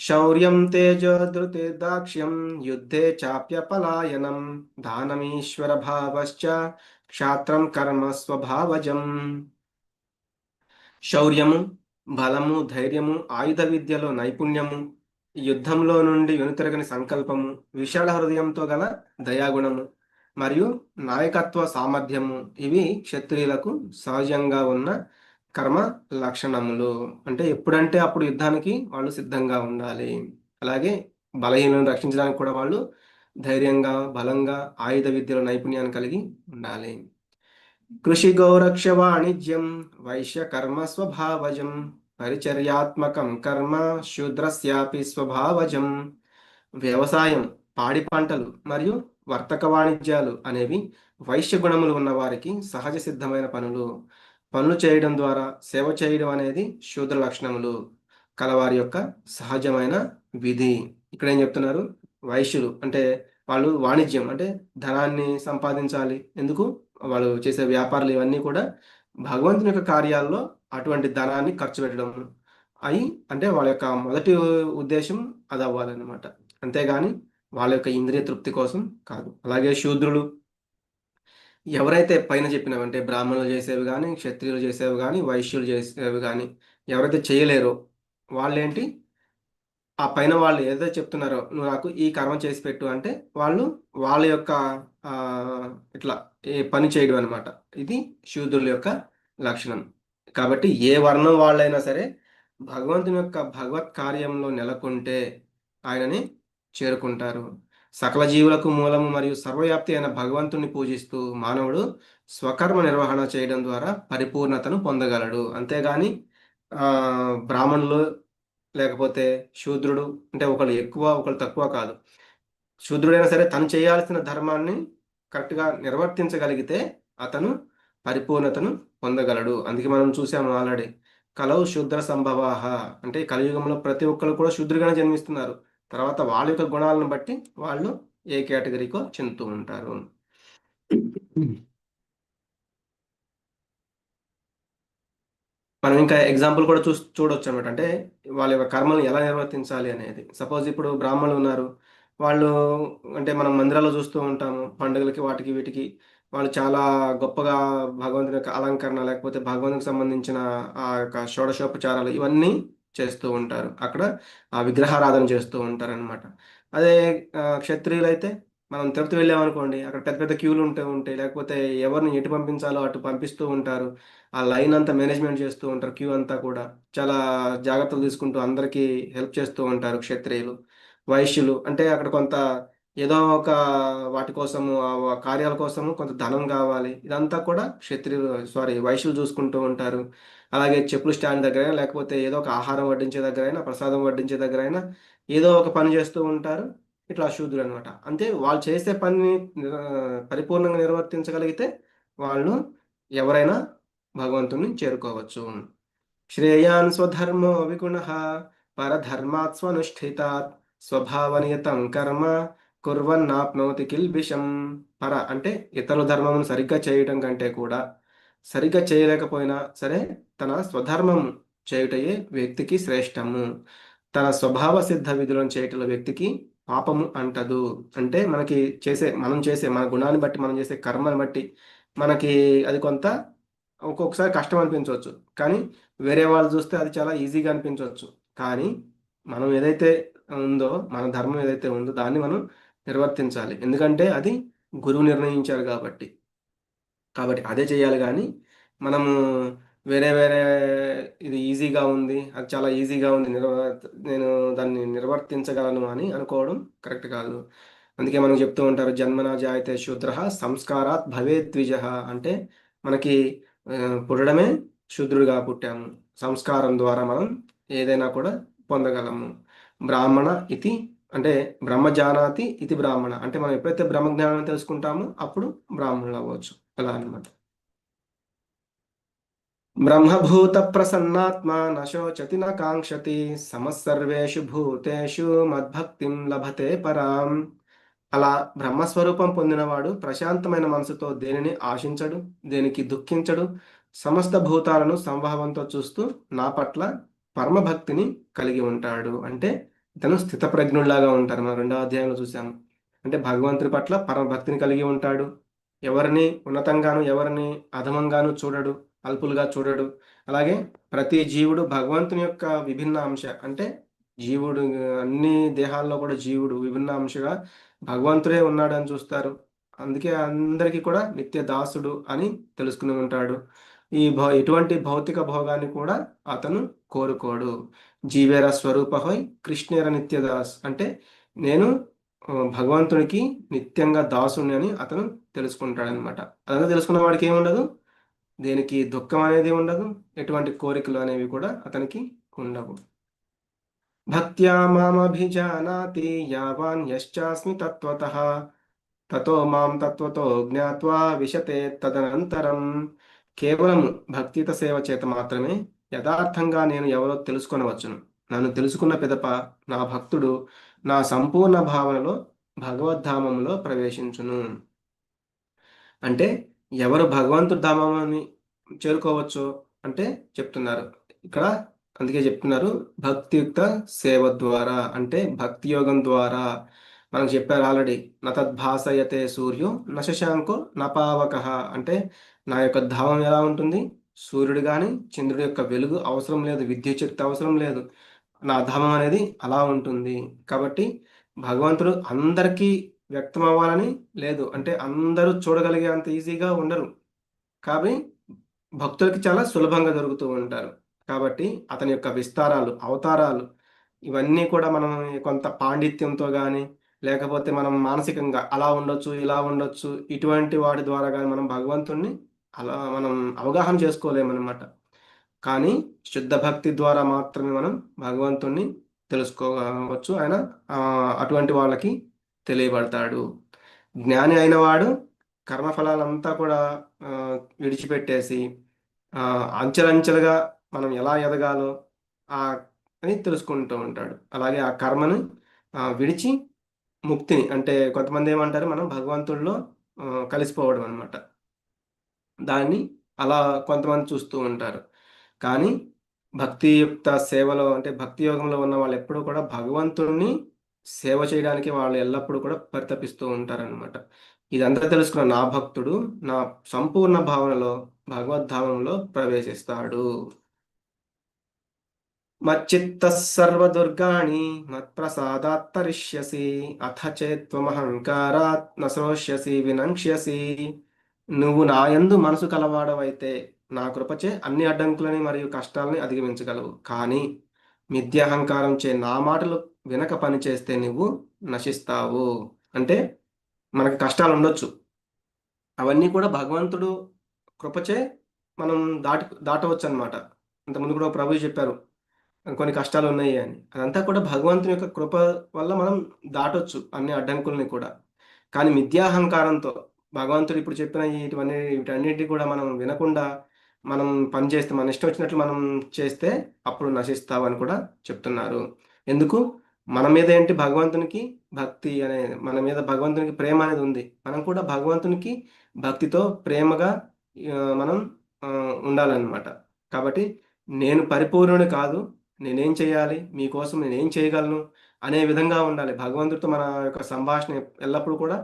శౌర్యం తేజో ధృతే దాక్ష్యం యుద్ధే చాప్య పలాయనం దానమీశ్వర భావశ్చ క్షాత్రం కర్మ స్వభావజం. శౌర్యము, బలము, ధైర్యము, ఆయుధ విద్యలో నైపుణ్యము, యుద్ధంలో నుండి వెనుతిరగని సంకల్పము, విశాల హృదయంతో గల దయాగుణము మరియు నాయకత్వ సామర్థ్యము ఇవి క్షత్రియులకు సహజంగా ఉన్న కర్మ లక్షణములు. అంటే ఎప్పుడంటే అప్పుడు యుద్ధానికి వాళ్ళు సిద్ధంగా ఉండాలి. అలాగే బలహీనలను రక్షించడానికి కూడా వాళ్ళు ధైర్యంగా, బలంగా, ఆయుధ విద్యలో నైపుణ్యాన్ని కలిగి ఉండాలి. కృషి గౌరక్ష వాణిజ్యం వైశ్య కర్మ స్వభావజం పరిచర్యాత్మకం కర్మ శూద్రస్యాపి స్వభావజం. వ్యవసాయం, పాడి పంటలు మరియు వర్తక వాణిజ్యాలు అనేవి వైశ్య గుణములు ఉన్న వారికి సహజ సిద్ధమైన పనులు. పనులు చేయడం ద్వారా సేవ చేయడం అనేది శూద్ర లక్షణములు కలవారి యొక్క సహజమైన విధి. ఇక్కడ ఏం చెప్తున్నారు, వైశ్యులు అంటే వాళ్ళు వాణిజ్యం అంటే ధనాన్ని సంపాదించాలి. ఎందుకు? వాళ్ళు చేసే వ్యాపారాలు ఇవన్నీ కూడా భగవంతుని యొక్క కార్యాల్లో అటువంటి ధనాన్ని ఖర్చు పెట్టడం అయి, అంటే వాళ్ళ యొక్క మొదటి ఉద్దేశం అది అవ్వాలన్నమాట. అంతేగాని వాళ్ళ యొక్క ఇంద్రియ తృప్తి కోసం కాదు. అలాగే శూద్రులు ఎవరైతే పైన చెప్పినవంటే బ్రాహ్మణులు చేసేవి కానీ, క్షత్రియులు చేసేవి కానీ, వైశ్యులు చేసేవి కానీ ఎవరైతే చేయలేరో వాళ్ళేంటి, ఆ పైన వాళ్ళు ఏదైతే చెప్తున్నారో నువ్వు నాకు ఈ కర్మ చేసి పెట్టు అంటే వాళ్ళు వాళ్ళ యొక్క ఇట్లా ఏ పని చేయడం అనమాట. ఇది శూద్రుల యొక్క లక్షణం. కాబట్టి ఏ వర్ణం వాళ్ళైనా సరే భగవంతుని యొక్క భగవత్ కార్యంలో నెలకొంటే ఆయనని చేరుకుంటారు. సకల జీవులకు మూలము మరియు సర్వవ్యాప్తి అయిన భగవంతుని పూజిస్తూ మానవుడు స్వకర్మ నిర్వహణ చేయడం ద్వారా పరిపూర్ణతను పొందగలడు. అంతేగాని బ్రాహ్మణులు లేకపోతే శూద్రుడు అంటే ఒకళ్ళు ఎక్కువ ఒకళ్ళు తక్కువ కాదు. శూద్రుడైనా సరే తను చేయాల్సిన ధర్మాన్ని కరెక్ట్గా నిర్వర్తించగలిగితే అతను పరిపూర్ణతను పొందగలడు. అందుకే మనం చూసాము ఆల్రెడీ, కలవు శూద్ర సంభవాహ అంటే కలియుగంలో ప్రతి ఒక్కరు కూడా శూద్రుగానే జన్మిస్తున్నారు. తర్వాత వాళ్ళ యొక్క గుణాలను బట్టి వాళ్ళు ఏ కేటగిరీకో చెందుతూ ఉంటారు. మనం ఇంకా ఎగ్జాంపుల్ కూడా చూడొచ్చు అనమాట. అంటే వాళ్ళ యొక్క కర్మలను ఎలా నిర్వర్తించాలి అనేది. సపోజ్ ఇప్పుడు బ్రాహ్మణులు ఉన్నారు, వాళ్ళు అంటే మనం మందిరాల్లో చూస్తూ ఉంటాము పండుగలకి వాటికి వీటికి వాళ్ళు చాలా గొప్పగా భగవంతుని యొక్క అలంకరణ లేకపోతే భగవంతునికి సంబంధించిన ఆ యొక్క షోడశోపచారాలు ఇవన్నీ చేస్తూ ఉంటారు. అక్కడ ఆ విగ్రహారాధన చేస్తూ ఉంటారు అనమాట. అదే క్షత్రియులైతే మనం తిరుపతి వెళ్ళామనుకోండి, అక్కడ పెద్ద పెద్ద క్యూలు ఉంటాయి, లేకపోతే ఎవరిని ఎటు పంపించాలో అటు పంపిస్తూ ఉంటారు. ఆ లైన్ అంతా మేనేజ్మెంట్ చేస్తూ ఉంటారు. క్యూ అంతా కూడా చాలా జాగ్రత్తలు తీసుకుంటూ అందరికీ హెల్ప్ చేస్తూ ఉంటారు క్షత్రియులు. వైశ్యులు అంటే అక్కడ కొంత ఏదో ఒక వాటి కోసము ఆ కార్యాల కోసము కొంత ధనం కావాలి, ఇదంతా కూడా వైశ్యులు చూసుకుంటూ ఉంటారు. అలాగే చెప్పులు స్టాండ్ దగ్గర లేకపోతే ఏదో ఒక ఆహారం వడ్డించే దగ్గరైనా ప్రసాదం వడ్డించే దగ్గరైనా ఏదో ఒక పని చేస్తూ ఉంటారు. ఇట్లా శూద్రులు అనమాట. అంటే వాళ్ళు చేసే పనిని పరిపూర్ణంగా నిర్వర్తించగలిగితే వాళ్ళు ఎవరైనా భగవంతుని చేరుకోవచ్చు. శ్రేయాన్ స్వధర్మో విగుణః పరధర్మాత్ స్వనుష్ఠితాత్ స్వభావనియతం కర్మ కుర్వన్నాప్నోతి కిల్బిషం. పర అంటే ఇతరుల ధర్మమును సరిగ్గా చేయటం కంటే కూడా సరిగ్గా చేయలేకపోయినా సరే తన స్వధర్మం చేయుటయే వ్యక్తికి శ్రేష్టము. తన స్వభావ సిద్ధ విధులను చేయటంలో వ్యక్తికి పాపము అంటదు. అంటే మనం చేసే మన గుణాన్ని బట్టి మనం చేసే కర్మని బట్టి మనకి అది కొంత ఒక్కొక్కసారి కష్టం అనిపించవచ్చు. కానీ వేరే వాళ్ళు చూస్తే అది చాలా ఈజీగా అనిపించవచ్చు. కానీ మనం ఏదైతే ఉందో, మన ధర్మం ఏదైతే ఉందో దాన్ని మనం నిర్వర్తించాలి. ఎందుకంటే అది గురువు నిర్ణయించారు కాబట్టి అదే చేయాలి. కానీ మనము వేరే వేరే ఇది ఈజీగా ఉంది, అది చాలా ఈజీగా ఉంది, నేను దాన్ని నిర్వర్తించగలను అని అనుకోవడం కరెక్ట్ కాదు. అందుకే మనం చెప్తూ ఉంటారు, జన్మనా జాయతే శూద్ర సంస్కారాత్ భవేత్ ద్విజ. అంటే మనకి పుట్టడమే శూద్రుడిగా పుట్టాము, సంస్కారం ద్వారా మనం ఏదైనా కూడా పొందగలము. బ్రాహ్మణ ఇది అంటే బ్రహ్మజానాతి ఇది బ్రాహ్మణ అంటే మనం ఎప్పుడైతే బ్రహ్మజ్ఞానం తెలుసుకుంటామో అప్పుడు బ్రాహ్మణులు అవ్వచ్చు. అలా అన్నమాట. బ్రహ్మభూత ప్రసన్నాత్మ నశోచతి న కాంక్షతి సమస్సర్వేషు భూతేషు మద్భక్తిం లభతే పరాం. అలా బ్రహ్మస్వరూపం పొందినవాడు ప్రశాంతమైన మనసుతో దేనిని ఆశించడు, దేనికి దుఃఖించడు, సమస్త భూతాలను సంభావంతో చూస్తూ నా పట్ల పరమభక్తిని కలిగి ఉంటాడు. అంటే ఇతను స్థితప్రజ్ఞుల్లాగా ఉంటారు. మనం 2వ అధ్యాయంలో చూసాము. అంటే భగవంతుని పట్ల పరమభక్తిని కలిగి ఉంటాడు, ఎవరిని ఉన్నతంగాను ఎవరిని అధమంగాను చూడడు, అల్పులుగా చూడడు. అలాగే ప్రతి జీవుడు భగవంతుని యొక్క విభిన్న అంశ. అంటే జీవుడు అన్ని దేహాల్లో కూడా జీవుడు విభిన్న అంశగా భగవంతుడే ఉన్నాడని చూస్తారు. అందుకే అందరికీ కూడా నిత్య దాసుడు అని తెలుసుకుని ఉంటాడు. ఎటువంటి భౌతిక భోగాన్ని కూడా అతను కోరుకోడు. జీవేర స్వరూపహోయ్ కృష్ణేర నిత్యదాస్. అంటే నేను భగవంతునికి నిత్యంగా దాసుని అని అతను తెలుసుకుంటాడనమాట. అదంతా తెలుసుకున్న వాడికి ఏముండదు, దేనికి దుఃఖం అనేది ఉండదు, ఎటువంటి కోరికలు అనేవి కూడా అతనికి ఉండవు. భక్త్యా మామభిజానాతి యావాన్ యశ్చాస్మి తత్వతః తతో మాం తత్వతో జ్ఞాత్వా విశతే తదనంతరం. కేవలం భక్తిత సేవ చేత మాత్రమే యథార్థంగా నేను ఎవరో తెలుసుకొనవచ్చును. నన్ను తెలుసుకున్న పిదప నా భక్తుడు నా సంపూర్ణ భావనలో భగవద్ధామంలో ప్రవేశించును. అంటే ఎవరు భగవంతుడి ధామాన్ని చేరుకోవచ్చు అంటే చెప్తున్నారు ఇక్కడ. అందుకే చెప్తున్నారు భక్తియుక్త సేవ ద్వారా, అంటే భక్తి యోగం ద్వారా. మనకు చెప్పారు ఆల్రెడీ, నతద్భాసయతే సూర్యో నశశాంకో నపావక. అంటే నా యొక్క ధామం ఎలా ఉంటుంది, సూర్యుడు కానీ చంద్రుడి యొక్క వెలుగు అవసరం లేదు, విద్యుత్ శక్తి అవసరం లేదు, నా ధామం అనేది అలా ఉంటుంది. కాబట్టి భగవంతుడు అందరికీ వ్యక్తం అవ్వాలని లేదు, అంటే అందరూ చూడగలిగే అంత ఈజీగా ఉండరు. కాబట్టి భక్తులకి చాలా సులభంగా దొరుకుతూ ఉంటారు. కాబట్టి అతని యొక్క విస్తారాలు, అవతారాలు ఇవన్నీ కూడా మనం కొంత పాండిత్యంతో కానీ, లేకపోతే మనం మానసికంగా అలా ఉండొచ్చు, ఇలా ఉండొచ్చు, ఇటువంటి వాటి ద్వారా కానీ మనం భగవంతుణ్ణి అలా మనం అవగాహన చేసుకోలేమన్నమాట. కానీ శుద్ధ భక్తి ద్వారా మాత్రమే మనం భగవంతుణ్ణి తెలుసుకోవచ్చు. ఆయన అటువంటి వాళ్ళకి తెలియబడతాడు. జ్ఞాని అయినవాడు కర్మఫలాలంతా కూడా విడిచిపెట్టేసి అంచెలంచెలుగా మనం ఎలా ఎదగాలో ఆ అని తెలుసుకుంటూ ఉంటాడు. అలాగే ఆ కర్మను విడిచి ముక్తిని, అంటే కొంతమంది ఏమంటారు మనం భగవంతుడిలో కలిసిపోవడం అనమాట. దాన్ని అలా కొంతమంది చూస్తూ ఉంటారు. కానీ భక్తియుక్త సేవలో, అంటే భక్తి యోగంలో ఉన్న వాళ్ళు ఎప్పుడూ కూడా భగవంతుణ్ణి సేవ చేయడానికి వాళ్ళు ఎల్లప్పుడూ కూడా పరితపిస్తూ ఉంటారనమాట. ఇదంతా తెలుసుకున్న నా భక్తుడు నా సంపూర్ణ భావనలో భగవద్ధామంలో ప్రవేశిస్తాడు. మచ్చిత్తః సర్వదుర్గాణి మత్ప్రసాదాత్ తరిష్యసి అథ చేత్వమహంకారాత్ న శ్రోష్యసి వినంక్ష్యసి. నువ్వు నా యందు మనసు కలవాడవైతే నా కృపచే అన్ని అడ్డంకులని మరియు కష్టాలని అధిగమించగలవు. కానీ మిథ్యాహంకారం చే నా మాటలు వినక పని చేస్తే నువ్వు నశిస్తావు. అంటే మనకి కష్టాలు ఉండొచ్చు, అవన్నీ కూడా భగవంతుడు కృపచే మనం దాటవచ్చు అనమాట. ఇంతకుముందు కూడా ప్రభు చెప్పారు కొన్ని కష్టాలు ఉన్నాయి అని. అదంతా కూడా భగవంతుని యొక్క కృప వల్ల మనం దాటొచ్చు అన్ని అడ్డంకుల్ని కూడా. కానీ మిథ్యాహంకారంతో భగవంతుడు ఇప్పుడు చెప్పిన వీటన్నిటిని కూడా మనం వినకుండా మనం పని చేస్తే, మన ఇష్టం వచ్చినట్లు మనం చేస్తే అప్పుడు నశిస్తావని కూడా చెప్తున్నారు. ఎందుకు? మన మీద ఏంటి, భగవంతునికి భక్తి అనే, మన మీద భగవంతునికి ప్రేమ అనేది ఉంది. మనం కూడా భగవంతునికి భక్తితో ప్రేమగా మనం ఉండాలన్నమాట. కాబట్టి నేను పరిపూర్ణుని కాదు, నేనేం చేయాలి, మీకోసం నేనేం చేయగలను అనే విధంగా ఉండాలి. భగవంతుడితో మన యొక్క సంభాషణ ఎల్లప్పుడూ కూడా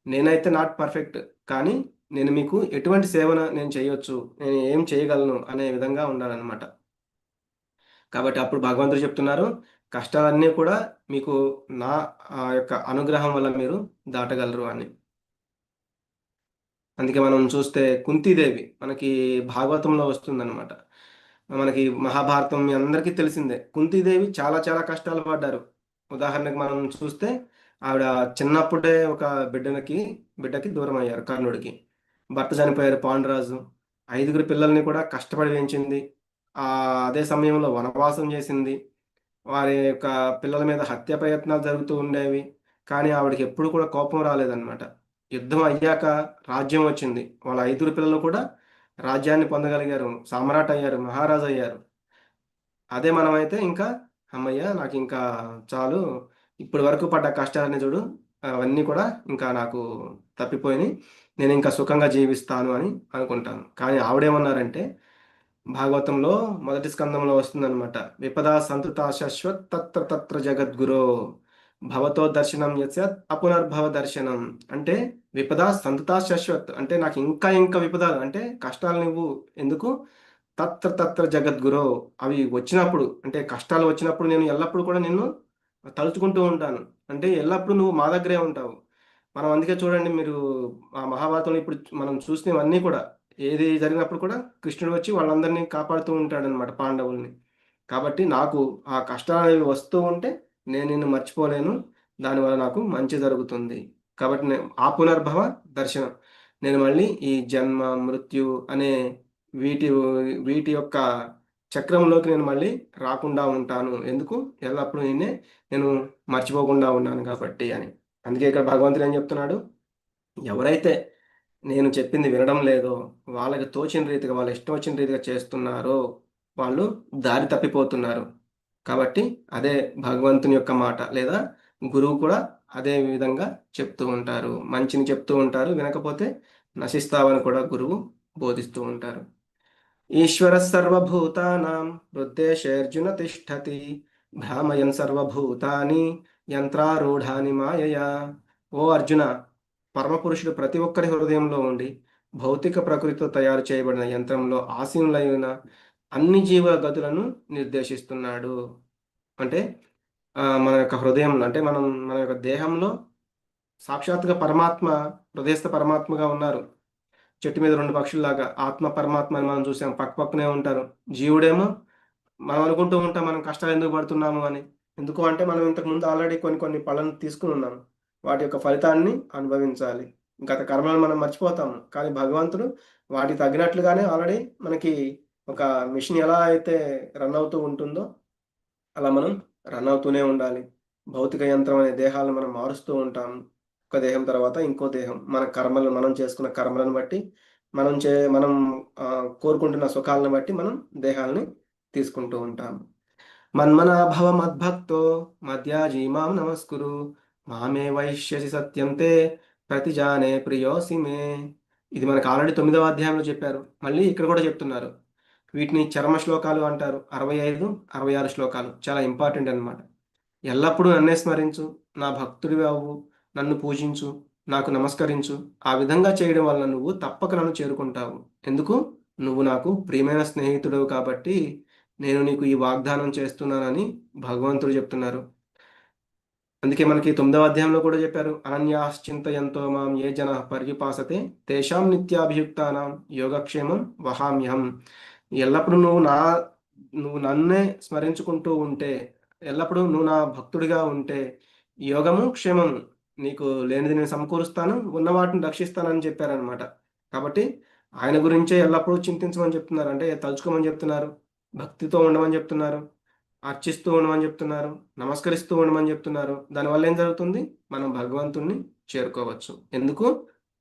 నేనైతే నాట్ పర్ఫెక్ట్, కానీ నేను మీకు ఎటువంటి సేవను నేను చేయొచ్చు, నేను ఏం చేయగలను అనే విధంగా ఉండాలన్నమాట. కాబట్టి అప్పుడు భగవంతుడు చెప్తున్నారు, కష్టాలన్నీ కూడా మీకు నా యొక్క అనుగ్రహం వల్ల మీరు దాటగలరు అని. అందుకే మనం చూస్తే కుంతీదేవి మనకి భాగవతంలో వస్తుందన్నమాట. మనకి మహాభారతం మీ అందరికీ తెలిసిందే. కుంతీదేవి చాలా చాలా కష్టాలు పడ్డారు. ఉదాహరణకు మనం చూస్తే ఆవిడ చిన్నప్పుడే ఒక బిడ్డకి దూరం అయ్యారు కర్ణుడికి. భర్త చనిపోయారు పాండురాజు. 5గురు పిల్లల్ని కూడా కష్టపడి పెంచింది. ఆ అదే సమయంలో వనవాసం చేసింది. వారి యొక్క పిల్లల మీద హత్య ప్రయత్నాలు జరుగుతూ ఉండేవి. కానీ ఆవిడకి ఎప్పుడు కూడా కోపం రాలేదన్నమాట. యుద్ధం అయ్యాక రాజ్యం వచ్చింది. వాళ్ళ 5గురు పిల్లలు కూడా రాజ్యాన్ని పొందగలిగారు. సామ్రాట్ అయ్యారు. మహారాజు అయ్యారు. అదే మనమైతే ఇంకా హమ్మయ్య! నాకింకా చాలు. ఇప్పటి వరకు పడ్డ కష్టాలన్నీ చూడు. అవన్నీ కూడా ఇంకా నాకు తప్పిపోయినియి. నేనింకా సుఖంగా జీవిస్తాను అని అనుకుంటాను. కానీ ఆవిడేమన్నారంటే భాగవతంలో మొదటి స్కందంలో వస్తుందనమాట. విపదా సంతుతా శశ్వత్ తత్ర తత్ర జగద్గురో భవతో దర్శనం యస్యత్ అపునర్భవ దర్శనం. అంటే విపదా సంతుతా శశ్వత్ అంటే నాకు ఇంకా ఇంకా విపదాలు అంటే కష్టాలు నువ్వు ఎందుకు తత్ర తత్ర జగద్గురో అవి వచ్చినప్పుడు అంటే కష్టాలు వచ్చినప్పుడు నేను ఎల్లప్పుడూ కూడా నిన్ను తలుచుకుంటూ ఉంటాను. అంటే ఎల్లప్పుడూ నువ్వు మా దగ్గరే ఉంటావు. మనం అందుకే చూడండి మీరు ఆ మహాభారతంలో ఇప్పుడు మనం చూసినవన్నీ కూడా ఏది జరిగినప్పుడు కూడా కృష్ణుడు వచ్చి వాళ్ళందరినీ కాపాడుతూ ఉంటాడనమాట పాండవుల్ని. కాబట్టి నాకు ఆ కష్టాలనేవి వస్తూ ఉంటే నేను నిన్ను మర్చిపోలేను. దానివల్ల నాకు మంచి జరుగుతుంది. కాబట్టి ఆ పునర్భవ దర్శనం. నేను మళ్ళీ ఈ జన్మ, మృత్యు అనే వీటి వీటి యొక్క చక్రంలోకి నేను మళ్ళీ రాకుండా ఉంటాను. ఎందుకు? ఎల్లప్పుడూ నేను మర్చిపోకుండా ఉన్నాను కాబట్టి అని. అందుకే ఇక్కడ భగవంతుడు ఏం చెప్తున్నాడు? ఎవరైతే నేను చెప్పింది వినడం లేదో, వాళ్ళకి తోచిన రీతిగా, వాళ్ళ ఇష్టం వచ్చిన రీతిగా చేస్తున్నారో, వాళ్ళు దారి తప్పిపోతున్నారు. కాబట్టి అదే భగవంతుని యొక్క మాట. లేదా గురువు కూడా అదే విధంగా చెప్తూ ఉంటారు. మంచిని చెప్తూ ఉంటారు. వినకపోతే నశిస్తావని కూడా గురువు బోధిస్తూ ఉంటారు. ఈశ్వరः సర్వభూతానాం హృద్దేశేऽర్జున తిష్ఠతి భ్రామయన్ సర్వభూతాని యంత్రారూఢాని మాయయా. ఓ అర్జున, పరమపురుషుడు ప్రతి ఒక్కరి హృదయంలో ఉండి భౌతిక ప్రకృతితో తయారు చేయబడిన యంత్రంలో ఆసీనులైన అన్ని జీవ గతులను నిర్దేశిస్తున్నాడు. అంటే మన యొక్క హృదయంలో అంటే మన యొక్క దేహంలో సాక్షాత్తుగా పరమాత్మ, హృదయస్థ పరమాత్మగా ఉన్నారు. చెట్టు మీద 2 పక్షుల్లాగా ఆత్మ, పరమాత్మ అని మనం చూసాం. పక్కపక్కనే ఉంటారు. జీవుడేమో మనం అనుకుంటూ ఉంటాం మనం కష్టాలు ఎందుకు పడుతున్నాము అని. ఎందుకు అంటే మనం ఇంతకుముందు ఆల్రెడీ కొన్ని కొన్ని పనులను తీసుకొని ఉన్నాం. వాటి యొక్క ఫలితాన్ని అనుభవించాలి. గత కర్మలను మనం మర్చిపోతాము. కానీ భగవంతుడు వాటికి తగ్గినట్లుగానే ఆల్రెడీ మనకి ఒక మిషన్ ఎలా అయితే రన్ అవుతూ ఉంటుందో అలా మనం రన్ అవుతూనే ఉండాలి. భౌతిక యంత్రం అనే దేహాలను మనం మారుస్తూ ఉంటాం. ఒక దేహం తర్వాత ఇంకో దేహం. మన కర్మలు మనం చేసుకున్న కర్మలను బట్టి మనం కోరుకుంటున్న సుఖాలను బట్టి మనం దేహాల్ని తీసుకుంటూ ఉంటాం. మన్మనాభవ మద్భక్తో మధ్యాజీ మాం నమస్కురు మామే వైష్యసి సత్యం తే ప్రతిజానే ప్రియోసి మే. ఇది మనకు ఆల్రెడీ 9వ అధ్యాయంలో చెప్పారు. మళ్ళీ ఇక్కడ కూడా చెప్తున్నారు. వీటిని చరమ శ్లోకాలు అంటారు. 65, 66 శ్లోకాలు చాలా ఇంపార్టెంట్ అన్నమాట. ఎల్లప్పుడూ నన్నే స్మరించు, నా భక్తుడివి అవ్వు, నన్ను పూజించు, నాకు నమస్కరించు. ఆ విధంగా చేయడం వల్ల నువ్వు తప్పక నన్ను చేరుకుంటావు. ఎందుకు? నువ్వు నాకు ప్రియమైన స్నేహితుడవు కాబట్టి నేను నీకు ఈ వాగ్దానం చేస్తున్నానని భగవంతుడు చెప్తున్నారు. అందుకే మనకి 9వ అధ్యాయంలో కూడా చెప్పారు. అనన్యాశ్చింతయంతో మాం ఏ జనః పర్యుపాసతే తేషాం నిత్యాభియుక్తానాం యోగక్షేమం వహామ్యహం. ఎల్లప్పుడూ నువ్వు నన్నే స్మరించుకుంటూ ఉంటే, ఎల్లప్పుడూ నువ్వు నా భక్తుడిగా ఉంటే యోగము, క్షేమము నీకు లేనిది నేను సమకూరుస్తాను, ఉన్న వాటిని రక్షిస్తానని చెప్పారనమాట. కాబట్టి ఆయన గురించే ఎల్లప్పుడూ చింతించమని చెప్తున్నారు. అంటే తలుచుకోమని చెప్తున్నారు, భక్తితో ఉండమని చెప్తున్నారు, అర్చిస్తూ ఉండమని చెప్తున్నారు, నమస్కరిస్తూ ఉండమని చెప్తున్నారు. దానివల్ల ఏం జరుగుతుంది? మనం భగవంతుణ్ణి చేరుకోవచ్చు. ఎందుకు?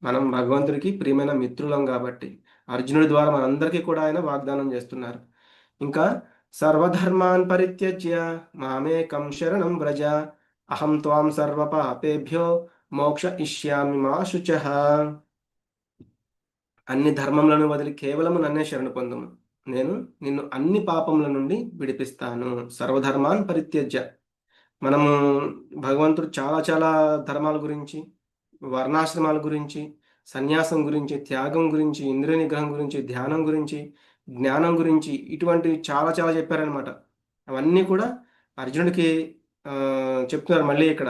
మనం భగవంతుడికి ప్రియమైన మిత్రులం కాబట్టి. అర్జునుడి ద్వారా మనందరికీ కూడా ఆయన వాగ్దానం చేస్తున్నారు. ఇంకా సర్వధర్మాన్ పరిత్యజ్య మామేకం శరణం వ్రజ అహం త్వాం సర్వపాపేభ్యో మోక్ష ఇష్యామి మా శుచః. అన్ని ధర్మములను వదిలి కేవలము నన్నే శరణు పొందుము, నేను నిన్ను అన్ని పాపముల నుండి విడిపిస్తాను. సర్వధర్మాన్ పరిత్యజ్య. మనము భగవంతుడు చాలా చాలా ధర్మాల గురించి, వర్ణాశ్రమాల గురించి, సన్యాసం గురించి, త్యాగం గురించి, ఇంద్రియ నిగ్రహం గురించి, ధ్యానం గురించి, జ్ఞానం గురించి ఇటువంటివి చాలా చాలా చెప్పారనమాట. అవన్నీ కూడా అర్జునుడికి చెప్తున్నారు మళ్ళీ ఇక్కడ.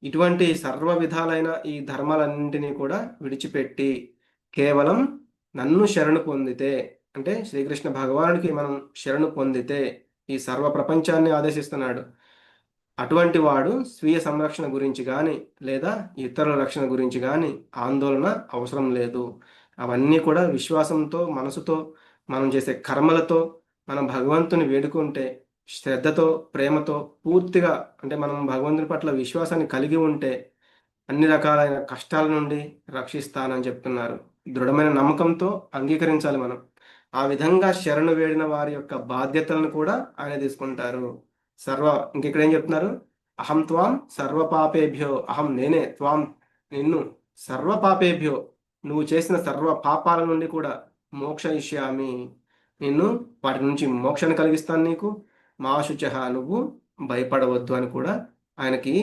ఇటువంటి సర్వ విధాలైన ఈ ధర్మాలన్నింటినీ కూడా విడిచిపెట్టి కేవలం నన్ను శరణు పొందితే, అంటే శ్రీకృష్ణ భగవానుడికి మనం శరణు పొందితే ఈ సర్వ ప్రపంచాన్ని ఆదేశిస్తున్నాడు. అటువంటి వాడు స్వీయ సంరక్షణ గురించి కానీ లేదా ఇతరుల రక్షణ గురించి కానీ ఆందోళన అవసరం లేదు. అవన్నీ కూడా విశ్వాసంతో, మనసుతో, మనం చేసే కర్మలతో మనం భగవంతుని వేడుకుంటే, శ్రద్ధతో, ప్రేమతో పూర్తిగా, అంటే మనం భగవంతుని పట్ల విశ్వాసాన్ని కలిగి ఉంటే అన్ని రకాలైన కష్టాల నుండి రక్షిస్తానని చెప్తున్నారు. దృఢమైన నమ్మకంతో అంగీకరించాలి మనం. ఆ విధంగా శరణు వేడిన వారి యొక్క బాధ్యతలను కూడా ఆయన తీసుకుంటారు. ఇంకెక్కడ ఏం చెప్తున్నారు? అహం త్వాం సర్వపాపేభ్యో, అహం నేనే, త్వాం నిన్ను, సర్వపాపేభ్యో నువ్వు చేసిన సర్వ పాపాల నుండి కూడా మోక్షయిష్యామి, నిన్ను వాటి నుంచి మోక్షాన్ని కలిగిస్తాను నీకు. మా శుచః, నువ్వు భయపడవద్దు అని కూడా ఆయనకి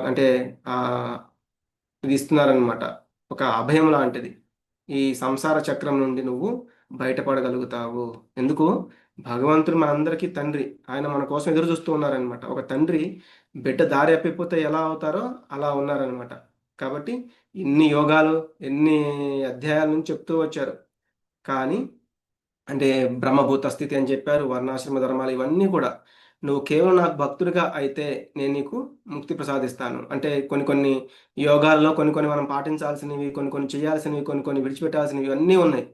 అంటే ఆ ఇది ఇస్తున్నారనమాట. ఒక అభయం లాంటిది. ఈ సంసార చక్రం నుండి నువ్వు బయటపడగలుగుతావు. ఎందుకు? భగవంతుడు మనందరికీ తండ్రి. ఆయన మన కోసం ఎదురు చూస్తూ ఉన్నారనమాట. ఒక తండ్రి బిడ్డ దారి అప్పిపోతే ఎలా అవుతారో అలా ఉన్నారనమాట. కాబట్టి ఇన్ని యోగాలు, ఎన్ని అధ్యాయాల నుంచి చెప్తూ వచ్చారు. కానీ అంటే బ్రహ్మభూత స్థితి అని చెప్పారు, వర్ణాశ్రమ ధర్మాలు, ఇవన్నీ కూడా నువ్వు కేవలం నాకు భక్తుడిగా అయితే నేను నీకు ముక్తి ప్రసాదిస్తాను. అంటే కొన్ని కొన్ని యోగాల్లో కొన్ని కొన్ని మనం పాటించాల్సినవి, కొన్ని కొన్ని చేయాల్సినవి, కొన్ని కొన్ని విడిచిపెట్టాల్సినవి అన్నీ ఉన్నాయి.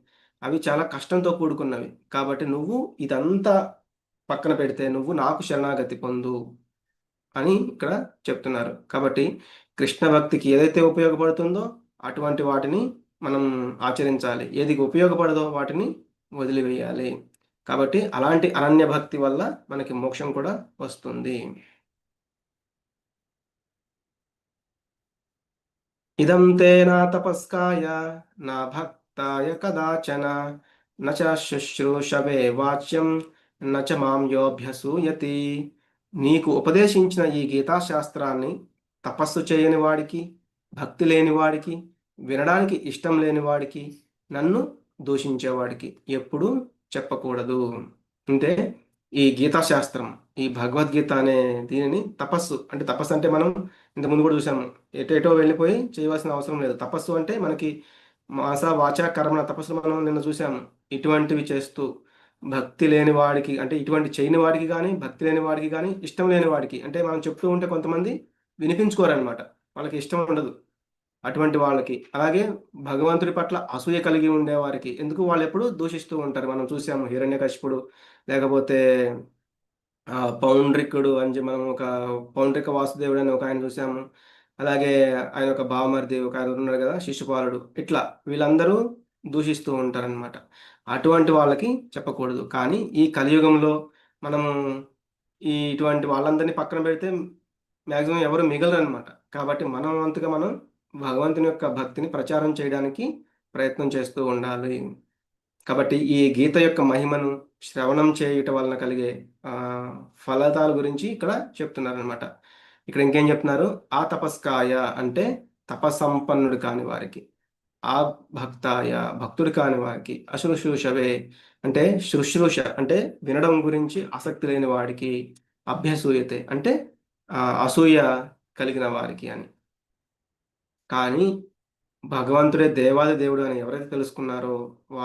అవి చాలా కష్టంతో కూడుకున్నవి. కాబట్టి నువ్వు ఇదంతా పక్కన పెడితే నువ్వు నాకు శరణాగతి పొందు అని ఇక్కడ చెప్తున్నారు. కాబట్టి కృష్ణ భక్తికి ఏదైతే ఉపయోగపడుతుందో అటువంటి వాటిని మనం ఆచరించాలి. ఏది ఉపయోగపడదో వాటిని వదిలివేయాలి. కాబట్టి అలాంటి అనన్య భక్తి వల్ల మనకి మోక్షం కూడా వస్తుంది. ఇదం తే నా తపస్కాయ నా భక్తాయ కదాచన నచ శుశ్రూషవే వాచ్యం నచ మాం యోభ్యసూయతి. నీకు ఉపదేశించిన ఈ గీతాశాస్త్రాన్ని తపస్సు చేయని వాడికి, భక్తి లేని వాడికి, వినడానికి ఇష్టం లేని వాడికి, నన్ను దూషించేవాడికి ఎప్పుడూ చెప్పకూడదు. అంటే ఈ గీతాశాస్త్రం, ఈ భగవద్గీత అనే దీనిని తపస్సు అంటే, తపస్సు అంటే మనం ఇంతకుముందు కూడా చూసాము, ఎటేటో వెళ్ళిపోయి చేయవలసిన అవసరం లేదు. తపస్సు అంటే మనకి మాస వాచ కర్మణ తపస్సు మనం నిన్న చూసాము. ఇటువంటివి చేస్తూ భక్తి లేని వాడికి, అంటే ఇటువంటి చేయని వాడికి కానీ, భక్తి లేని వాడికి కానీ, ఇష్టం లేని వాడికి, అంటే మనం చెప్తూ ఉంటే కొంతమంది వినిపించుకోరనమాట, వాళ్ళకి ఇష్టం ఉండదు అటువంటి వాళ్ళకి. అలాగే భగవంతుడి పట్ల అసూయ కలిగి ఉండేవారికి, ఎందుకు వాళ్ళు ఎప్పుడు దూషిస్తూ ఉంటారు. మనం చూసాము హిరణ్యకశిపుడు, లేకపోతే పౌండ్రికుడు అని చెప్పి మనం ఒక పౌండ్రిక వాసుదేవుడు అని ఒక ఆయన చూసాము. అలాగే ఆయన ఒక బావమరిది ఒక ఆయన ఉన్నాడు కదా, శిశుపాలుడు. ఇట్లా వీళ్ళందరూ దూషిస్తూ ఉంటారనమాట. అటువంటి వాళ్ళకి చెప్పకూడదు. కానీ ఈ కలియుగంలో మనము ఇటువంటి వాళ్ళందరినీ పక్కన పెడితే మ్యాక్సిమం ఎవరు మిగలరు అనమాట. కాబట్టి మనం అంతగా మనం భగవంతుని యొక్క భక్తిని ప్రచారం చేయడానికి ప్రయత్నం చేస్తూ ఉండాలి. కాబట్టి ఈ గీత యొక్క మహిమను శ్రవణం చేయుట వలన కలిగే ఫలితాల గురించి ఇక్కడ చెప్తున్నారనమాట. ఇక్కడ ఇంకేం చెప్తున్నారు? ఆ తపస్కాయ అంటే తపసంపన్నుడు కాని వారికి, ఆ భక్తాయ భక్తుడు కాని వారికి, అశుశ్రూషవే అంటే శుశ్రూష అంటే వినడం గురించి ఆసక్తి లేని వాడికి, అభ్యసూయతే అంటే అసూయ కలిగిన వారికి అని. కానీ భగవంతుడే దేవాది దేవుడు అని ఎవరైతే తెలుసుకున్నారో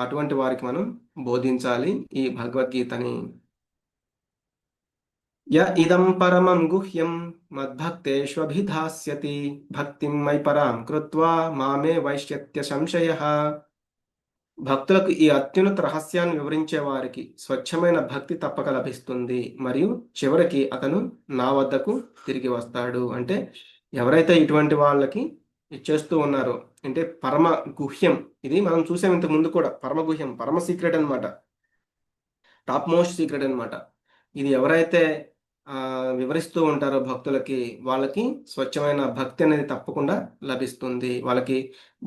అటువంటి వారికి మనం బోధించాలి ఈ భగవద్గీతని. ఇదం పరమం గుహ్యం మద్భక్తేష్వభిధాస్యతి భక్తిం మై పరాం కృత్వా మామే వైశ్యత్య సంశయః. భక్తులకు ఈ అత్యున్నత రహస్యాన్ని వివరించే వారికి స్వచ్ఛమైన భక్తి తప్పక లభిస్తుంది, మరియు చివరికి అతను నా వద్దకు తిరిగి వస్తాడు. అంటే ఎవరైతే ఇటువంటి వాళ్ళకి ఇచ్చేస్తూ ఉన్నారో, అంటే పరమ గుహ్యం, ఇది మనం చూసాం ఇంతకు ముందు కూడా, పరమ గుహ్యం, పరమ సీక్రెట్ అనమాట, టాప్ మోస్ట్ సీక్రెట్ అనమాట. ఇది ఎవరైతే వివరిస్తూ ఉంటారో భక్తులకి, వాళ్ళకి స్వచ్ఛమైన భక్తి అనేది తప్పకుండా లభిస్తుంది. వాళ్ళకి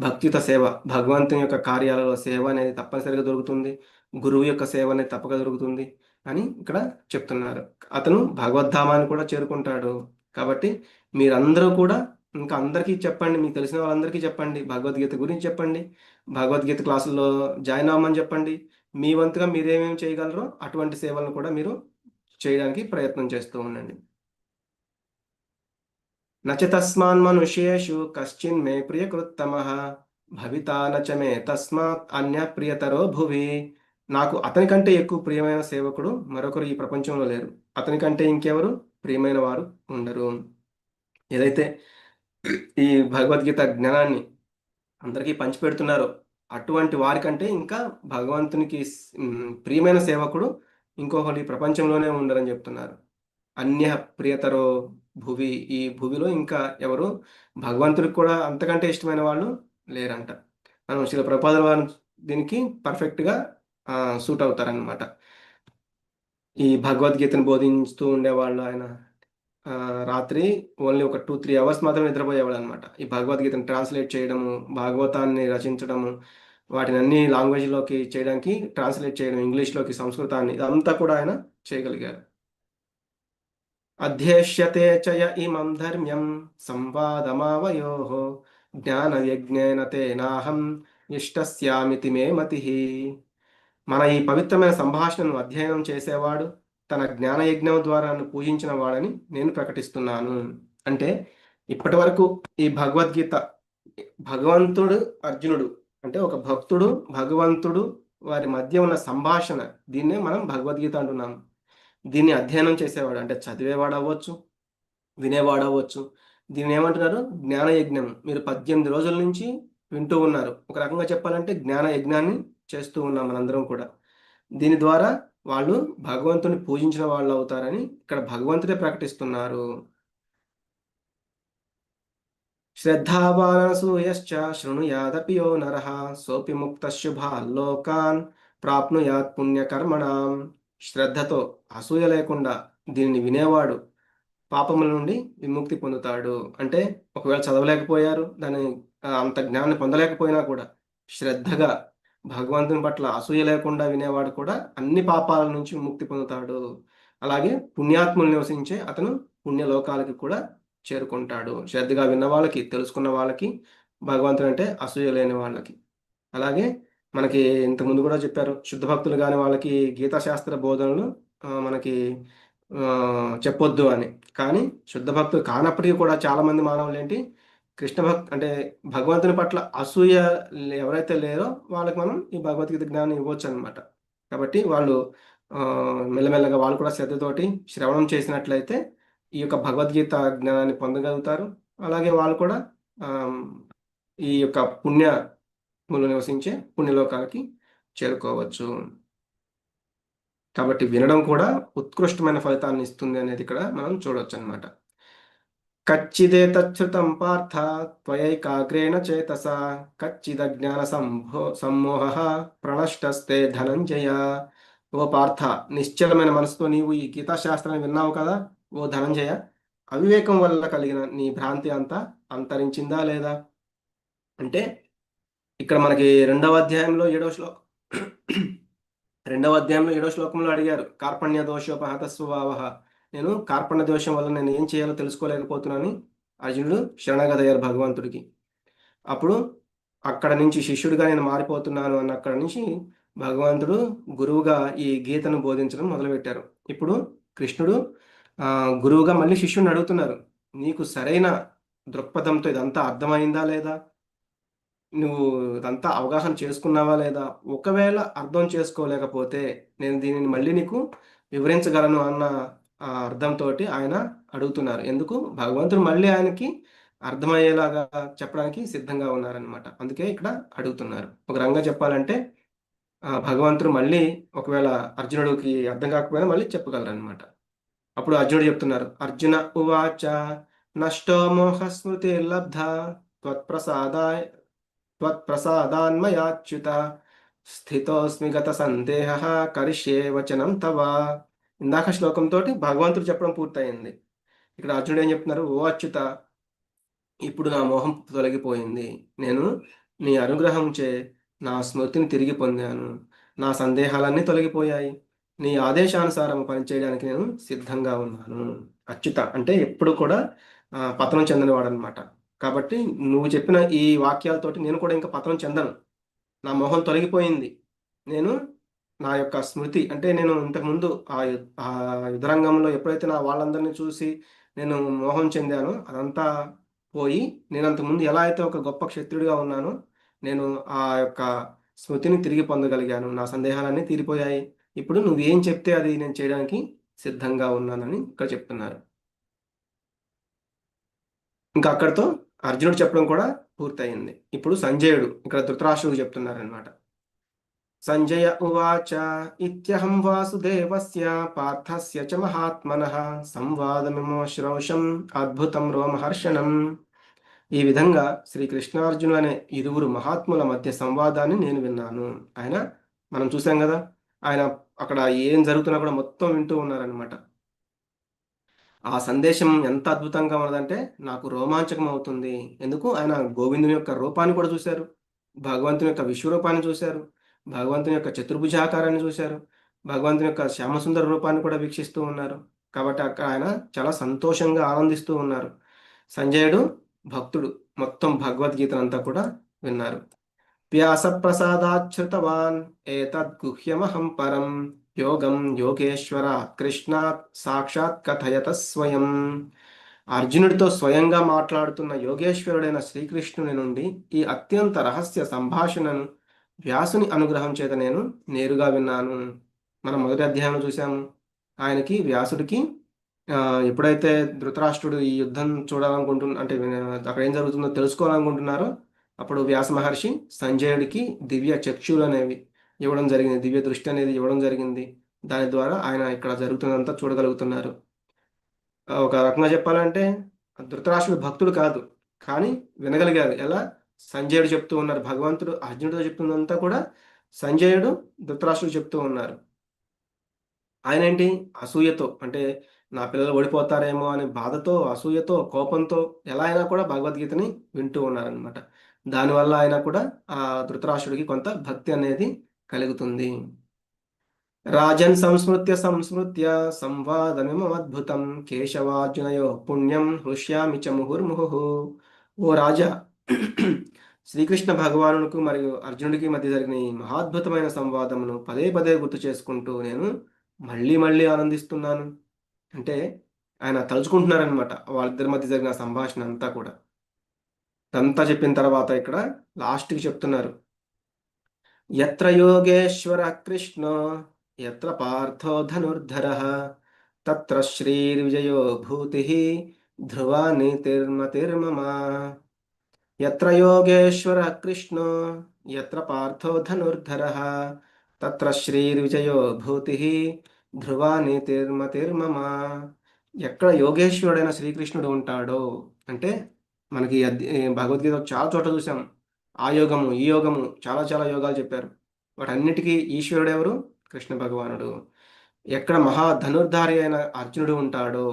భక్తియుత సేవ, భగవంతుని యొక్క కార్యాలలో సేవ అనేది తప్పనిసరిగా దొరుకుతుంది. గురువు యొక్క సేవ అనేది తప్పక దొరుకుతుంది అని ఇక్కడ చెప్తున్నారు. అతను భగవద్ధామాన్ని కూడా చేరుకుంటాడు. కాబట్టి మీరందరూ కూడా ఇంకా అందరికీ చెప్పండి, మీకు తెలిసిన వాళ్ళందరికీ చెప్పండి, భగవద్గీత గురించి చెప్పండి, భగవద్గీత క్లాసుల్లో జాయిన్ అవ్వమని చెప్పండి. మీ వంతుగా మీరేమేమి చేయగలరో అటువంటి సేవలను కూడా మీరు చేయడానికి ప్రయత్నం చేస్తూ ఉండండి. నచ తస్మాన్ మనుష్యేషు కశ్చిన్ మే ప్రియకృత్తమః భవితా నచమే తస్మాత్ అన్య ప్రియతరో భువి. నాకు అతని కంటే ఎక్కువ ప్రియమైన సేవకుడు మరొకరు ఈ ప్రపంచంలో లేరు. అతని కంటే ఇంకెవరు ప్రియమైన వారు ఉండరు. ఏదైతే ఈ భగవద్గీత జ్ఞానాన్ని అందరికీ పంచిపెడుతున్నారో అటువంటి వారికంటే ఇంకా భగవంతునికి ప్రియమైన సేవకుడు ఇంకొకటి ఈ ప్రపంచంలోనే ఉండరని చెప్తున్నారు. అన్య ప్రియతరో భువి, ఈ భువిలో ఇంకా ఎవరు భగవంతుడికి కూడా అంతకంటే ఇష్టమైన వాళ్ళు లేరంట. మనం శిల ప్రభుపాదుల వారు దీనికి పర్ఫెక్ట్గా సూట్ అవుతారనమాట. ఈ భగవద్గీతను బోధిస్తూ ఉండేవాళ్ళు ఆయన రాత్రి ఓన్లీ ఒక 2-3 అవర్స్ మాత్రమే నిద్రపోయేవాడు అనమాట. ఈ భగవద్గీతను ట్రాన్స్లేట్ చేయడము, భాగవతాన్ని రచించడము, వాటిని అన్ని లాంగ్వేజ్లోకి చేయడానికి ట్రాన్స్లేట్ చేయడం, ఇంగ్లీష్లోకి సంస్కృతాన్ని, ఇదంతా కూడా ఆయన చేయగలిగారు. అధ్యేష్యతే చయ ఇమం ధర్మ్యం సంవాదమావయోః జ్ఞానయజ్ఞేన తేనాహం ఇష్టస్యామితి మే మతిః. మన ఈ పవిత్రమైన సంభాషణను అధ్యయనం చేసేవాడు తన జ్ఞానయజ్ఞం ద్వారా నన్ను పూజించిన వాడని నేను ప్రకటిస్తున్నాను. అంటే ఇప్పటి వరకు ఈ భగవద్గీత భగవంతుడు అర్జునుడు అంటే ఒక భక్తుడు భగవంతుడు వారి మధ్య ఉన్న సంభాషణ, దీన్నే మనం భగవద్గీత అంటున్నాం. దీన్ని అధ్యయనం చేసేవాడు అంటే చదివేవాడు అవ్వచ్చు, వినేవాడు అవ్వచ్చు. దీన్ని ఏమంటున్నారు? జ్ఞానయజ్ఞం. మీరు 18 రోజుల నుంచి వింటూ ఉన్నారు. ఒక రకంగా చెప్పాలంటే జ్ఞాన యజ్ఞాన్ని చేస్తూ ఉన్నాం మనందరం కూడా. దీని ద్వారా వాళ్ళు భగవంతుని పూజించిన వాళ్ళు అవుతారని ఇక్కడ భగవంతుడే ప్రకటిస్తున్నారు. శ్రద్ధావానసూయశ్చ శృణుయాదపి యో నరః సోపి ముక్తశుభాల్లోకాన్ ప్రాప్నుయాత్ పుణ్యకర్మణాం. శ్రద్ధతో అసూయ లేకుండా దీనిని వినేవాడు పాపముల నుండి విముక్తి పొందుతాడు. అంటే ఒకవేళ చదవలేకపోయారు, దాని అంత జ్ఞానాన్ని పొందలేకపోయినా కూడా శ్రద్ధగా భగవంతుని పట్ల అసూయ లేకుండా వినేవాడు కూడా అన్ని పాపాల నుంచి విముక్తి పొందుతాడు. అలాగే పుణ్యాత్ములు నివసించే అతను పుణ్యలోకాలకి కూడా చేరుకుంటాడు. శ్రద్ధగా విన్న వాళ్ళకి, తెలుసుకున్న వాళ్ళకి, భగవంతుడు అంటే అసూయ లేని వాళ్ళకి. అలాగే మనకి ఇంతకుముందు కూడా చెప్పారు, శుద్ధ భక్తులు కాని వాళ్ళకి గీతాశాస్త్ర బోధనలు మనకి చెప్పొద్దు అని. కానీ శుద్ధ భక్తులు కానప్పటికీ కూడా చాలామంది మానవులు ఏంటి, కృష్ణ భక్తి అంటే భగవంతుని పట్ల అసూయ ఎవరైతే లేరో వాళ్ళకి మనం ఈ భగవద్గీత జ్ఞానం ఇవ్వచ్చు అనమాట. కాబట్టి వాళ్ళు మెల్లమెల్లగా వాళ్ళు కూడా శ్రద్ధతోటి శ్రవణం చేసినట్లయితే ఈ యొక్క భగవద్గీత జ్ఞానాన్ని పొందగలుగుతారు. అలాగే వాళ్ళు కూడా ఈ యొక్క పుణ్యములు నివసించే పుణ్యలోకాలకి చేరుకోవచ్చు. కాబట్టి వినడం కూడా ఉత్కృష్టమైన ఫలితాన్ని ఇస్తుంది అనేది ఇక్కడ మనం చూడవచ్చు అనమాట. కచ్చిదేతచ్యుతం పార్థ త్వయైకాగ్రేణ చేతసా కచ్చిదజ్ఞాన సమ్మోహ ప్రణష్టస్తే ధనంజయ. ఓ పార్థ, నిశ్చలమైన మనసుతో నీవు ఈ గీతాశాస్త్రాన్ని విన్నావు కదా ఓ ధనంజయ. అవివేకం వల్ల కలిగిన నీ భ్రాంతి అంతా అంతరించిందా లేదా? అంటే ఇక్కడ మనకి 2వ అధ్యాయంలో 7వ శ్లోకంలో అడిగారు, కార్పణ్య దోషోపహత స్వభావ. నేను కార్పణ్య దోషం వల్ల నేను ఏం చేయాలో తెలుసుకోలేకపోతున్నానని అర్జునుడు శరణాగతయ్యారు భగవంతుడికి. అప్పుడు అక్కడ నుంచి శిష్యుడిగా నేను మారిపోతున్నాను అన్న అక్కడ నుంచి భగవంతుడు గురువుగా ఈ గీతను బోధించడం మొదలుపెట్టారు. ఇప్పుడు కృష్ణుడు గురువుగా మళ్ళీ శిష్యుడిని అడుగుతున్నారు, నీకు సరైన దృక్పథంతో ఇదంతా అర్థమైందా లేదా? నువ్వు ఇదంతా అవగాహన చేసుకున్నావా లేదా? ఒకవేళ అర్థం చేసుకోలేకపోతే నేను దీనిని మళ్ళీ నీకు వివరించగలను అన్న అర్థంతో ఆయన అడుగుతున్నారు. ఎందుకు? భగవంతుడు మళ్ళీ ఆయనకి అర్థమయ్యేలాగా చెప్పడానికి సిద్ధంగా ఉన్నారనమాట. అందుకే ఇక్కడ అడుగుతున్నారు. ఒక రంగా చెప్పాలంటే భగవంతుడు మళ్ళీ ఒకవేళ అర్జునుడికి అర్థం కాకపోయినా మళ్ళీ చెప్పగలరనమాట. అప్పుడు అర్జునుడు చెప్తున్నారు, అర్జున ఉవాచ నష్టో మోహ స్మృతి లబ్ధ త్వత్ప్రసాదాన్మయాచ్యుత స్థితోస్మి గత సందేహ కరిష్యే వచనం తవ. ఇందాక శ్లోకంతో భగవంతుడు చెప్పడం పూర్తయింది. ఇక్కడ అర్జునుడు ఏం చెప్తున్నారు, ఓ అచ్యుత, ఇప్పుడు నా మోహం తొలగిపోయింది. నేను నీ అనుగ్రహంచే నా స్మృతిని తిరిగి పొందాను. నా సందేహాలన్నీ తొలగిపోయాయి. నీ ఆదేశానుసారం పనిచేయడానికి నేను సిద్ధంగా ఉన్నాను. అచ్యుత అంటే ఎప్పుడు కూడా పతనం చెందినవాడు అనమాట. కాబట్టి నువ్వు చెప్పిన ఈ వాక్యాలతోటి నేను కూడా ఇంకా పతనం చెందను. నా మోహం తొలగిపోయింది. నేను నా యొక్క స్మృతి అంటే నేను ఇంతకుముందు ఆ యుద్ధరంగంలో ఎప్పుడైతే నా వాళ్ళందరినీ చూసి నేను మోహం చెందానో అదంతా పోయి నేను అంతకుముందు ఎలా అయితే ఒక గొప్ప క్షత్రుడిగా ఉన్నానో నేను ఆ యొక్క స్మృతిని తిరిగి పొందగలిగాను. నా సందేహాలన్నీ తీరిపోయాయి. ఇప్పుడు నువ్వేం చెప్తే అది నేను చేయడానికి సిద్ధంగా ఉన్నానని ఇక్కడ చెప్తున్నారు. ఇంకా అక్కడితో అర్జునుడు చెప్పడం కూడా పూర్తయింది. ఇప్పుడు సంజయుడు ఇక్కడ ధృతరాష్ట్రుడు చెప్తున్నారనమాట. సంజయ ఉవాచ ఇత్యహం వాసుదేవస్య పార్థస్య చ మహాత్మనః సంవాదమిమో శ్రౌషం అద్భుతం రోమహర్షణం. ఈ విధంగా శ్రీకృష్ణార్జునులు అనే ఇరువురు మహాత్ముల మధ్య సంవాదాన్ని నేను విన్నాను. ఆయన మనం చూసాం కదా, ఆయన అక్కడ ఏం జరుగుతున్నా కూడా మొత్తం వింటూ ఉన్నారనమాట. ఆ సందేశం ఎంత అద్భుతంగా ఉన్నదంటే నాకు రోమాంచకం అవుతుంది. ఎందుకు? ఆయన గోవిందుని యొక్క రూపాన్ని కూడా చూశారు. భగవంతుని యొక్క విశ్వరూపాన్ని చూశారు. భగవంతుని యొక్క చతుర్భుజాకారాన్ని చూశారు. భగవంతుని యొక్క శ్యామసుందర రూపాన్ని కూడా వీక్షిస్తూ ఉన్నారు. కాబట్టి అక్కడ ఆయన చాలా సంతోషంగా ఆనందిస్తూ ఉన్నారు. సంజయుడు భక్తుడు మొత్తం భగవద్గీతనంతా కూడా విన్నారు. వ్యాసప్రసాదాచ్యుతవాన్ ఏతద్గుహ్యమహం పరం యోగం యోగేశ్వర కృష్ణాత్ సాక్షాత్ కథయత స్వయం. అర్జునుడితో స్వయంగా మాట్లాడుతున్న యోగేశ్వరుడైన శ్రీకృష్ణుని నుండి ఈ అత్యంత రహస్య సంభాషణను వ్యాసుని అనుగ్రహం చేత నేను నేరుగా విన్నాను. మనం మొదటి అధ్యాయంలో చూసాము. ఆయనకి వ్యాసుడికి ఎప్పుడైతే ధృతరాష్ట్రుడు ఈ యుద్ధం చూడాలనుకుంటున్న అంటే అక్కడ ఏం జరుగుతుందో తెలుసుకోవాలనుకుంటున్నారో అప్పుడు వ్యాస మహర్షి సంజయుడికి దివ్య చక్షులు అనేవి ఇవ్వడం జరిగింది. దివ్య దృష్టి అనేది ఇవ్వడం జరిగింది. దాని ద్వారా ఆయన ఇక్కడ జరుగుతున్నదంతా చూడగలుగుతున్నారు. ఒక రకంగా చెప్పాలంటే ధృతరాష్ట్రుడు భక్తుడు కాదు, కానీ వినగలిగారు. ఎలా? సంజయుడు చెప్తూ ఉన్నారు. భగవంతుడు అర్జునుడితో చెప్తున్నంతా కూడా సంజయుడు ధృతరాష్ట్రుడు చెప్తూ ఉన్నారు. ఆయన ఏంటి? అసూయతో, అంటే నా పిల్లలు ఓడిపోతారేమో అనే బాధతో, అసూయతో, కోపంతో ఎలా అయినా కూడా భగవద్గీతని వింటూ ఉన్నారనమాట. దానివల్ల ఆయన కూడా ఆ ధృతరాష్ట్రుడికి కొంత భక్తి అనేది కలుగుతుంది. రాజన్ సంస్మృత్య సంస్మృత్య సంవాదమిమద్భుతం కేశవార్జునయో పుణ్యం హృష్యామి చ ముహుర్ముహు. ఓ రాజా, శ్రీకృష్ణ భగవానునికి మరియు అర్జునుడికి మధ్య జరిగిన ఈ మహాద్భుతమైన సంవాదమును పదే పదే గుర్తు చేసుకుంటూ నేను మళ్ళీ మళ్ళీ ఆనందిస్తున్నాను. అంటే ఆయన తలుచుకుంటున్నారనమాట వాళ్ళిద్దరి మధ్య జరిగిన సంభాషణ అంతా కూడా. అంతా చెప్పిన తర్వాత ఇక్కడ లాస్ట్కి చెప్తున్నారు. యత్ర యోగేశ్వర కృష్ణో యత్ర పార్థో ధనుర్ధరః తత్ర శ్రీర్విజయో భూతిః ధ్రువా నీతిర్మతిర్మమ. యత్ర యోగేశ్వర కృష్ణో యత్ర పార్థో ధనుర్ధరః తత్ర శ్రీర్విజయో భూతిః ధ్రువా నీతిర్మతిర్మమ. ఎక్కడ యోగేశ్వరుడైన శ్రీకృష్ణుడు ఉంటాడో, అంటే మనకి భగవద్గీత చాలా చోట్ల చూసాం. ఆ యోగము, ఈ యోగము, చాలా చాలా యోగాలు చెప్పారు. వాటన్నిటికీ ఈశ్వరుడు ఎవరు? కృష్ణ భగవానుడు. ఎక్కడ మహా ధనుర్ధారి అయిన అర్జునుడు ఉంటాడో,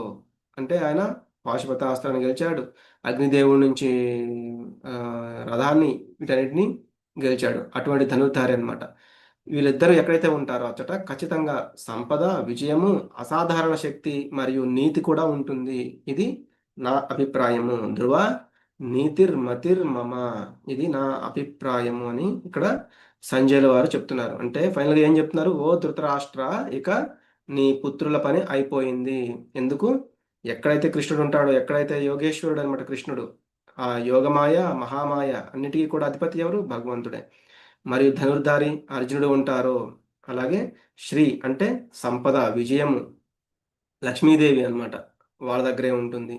అంటే ఆయన పాశుపతాస్త్రాన్ని గెలిచాడు, అగ్నిదేవుడి నుంచి రథాన్ని, వీటన్నిటిని గెలిచాడు. అటువంటి ధనుర్ధారి అనమాట. వీళ్ళిద్దరూ ఎక్కడైతే ఉంటారో అచ్చట ఖచ్చితంగా సంపద, విజయము, అసాధారణ శక్తి మరియు నీతి కూడా ఉంటుంది. ఇది నా అభిప్రాయము. ధ్రువ నీతిర్మతిర్మమ. ఇది నా అభిప్రాయము అని ఇక్కడ సంజయుల వారు చెప్తున్నారు. అంటే ఫైనల్గా ఏం చెప్తున్నారు? ఓ ధృతరాష్ట్ర, ఇక నీ పుత్రుల పని అయిపోయింది. ఎందుకు? ఎక్కడైతే కృష్ణుడు ఉంటాడో, ఎక్కడైతే యోగేశ్వరుడు అనమాట కృష్ణుడు, ఆ యోగమాయ, మహామాయ అన్నిటికీ కూడా అధిపతి ఎవరు? భగవంతుడే. మరియు ధనుర్ధారి అర్జునుడు ఉంటారో, అలాగే శ్రీ అంటే సంపద, విజయము, లక్ష్మీదేవి అన్నమాట, వాళ్ళ దగ్గరే ఉంటుంది.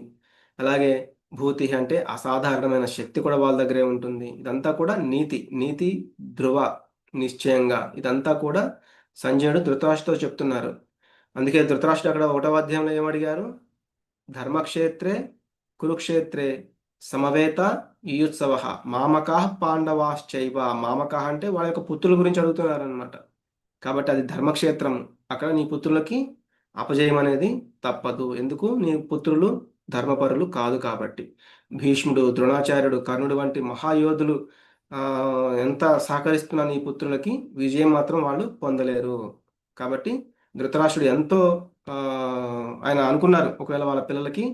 అలాగే భూతి అంటే అసాధారణమైన శక్తి కూడా వాళ్ళ దగ్గరే ఉంటుంది. ఇదంతా కూడా నీతి, నీతి ధ్రువ, నిశ్చయంగా ఇదంతా కూడా సంజయుడు ధృతరాష్ట్రుడితో చెప్తున్నారు. అందుకే ధృతరాష్ట్రుడు అక్కడ 1వ అధ్యాయంలో ఏమడిగారు? ధర్మక్షేత్రే కురుక్షేత్రే సమవేత యుయుత్సవ మామకాః పాండవాశ్చైవ. మామకాః అంటే వాళ్ళ యొక్క పుత్రుల గురించి అడుగుతున్నారనమాట. కాబట్టి అది ధర్మక్షేత్రం. అక్కడ నీ పుత్రులకి అపజయం అనేది తప్పదు. ఎందుకు? నీ పుత్రులు ధర్మపరులు కాదు కాబట్టి. భీష్ముడు, ద్రోణాచార్యుడు, కర్ణుడు వంటి మహాయోధులు ఎంత సహకరిస్తున్నా నీ పుత్రులకి విజయం మాత్రం వాళ్ళు పొందలేరు. కాబట్టి ధృతరాష్ట్రుడు ఎంతో ఆయన అనుకున్నారు ఒకవేళ వాళ్ళ పిల్లలకి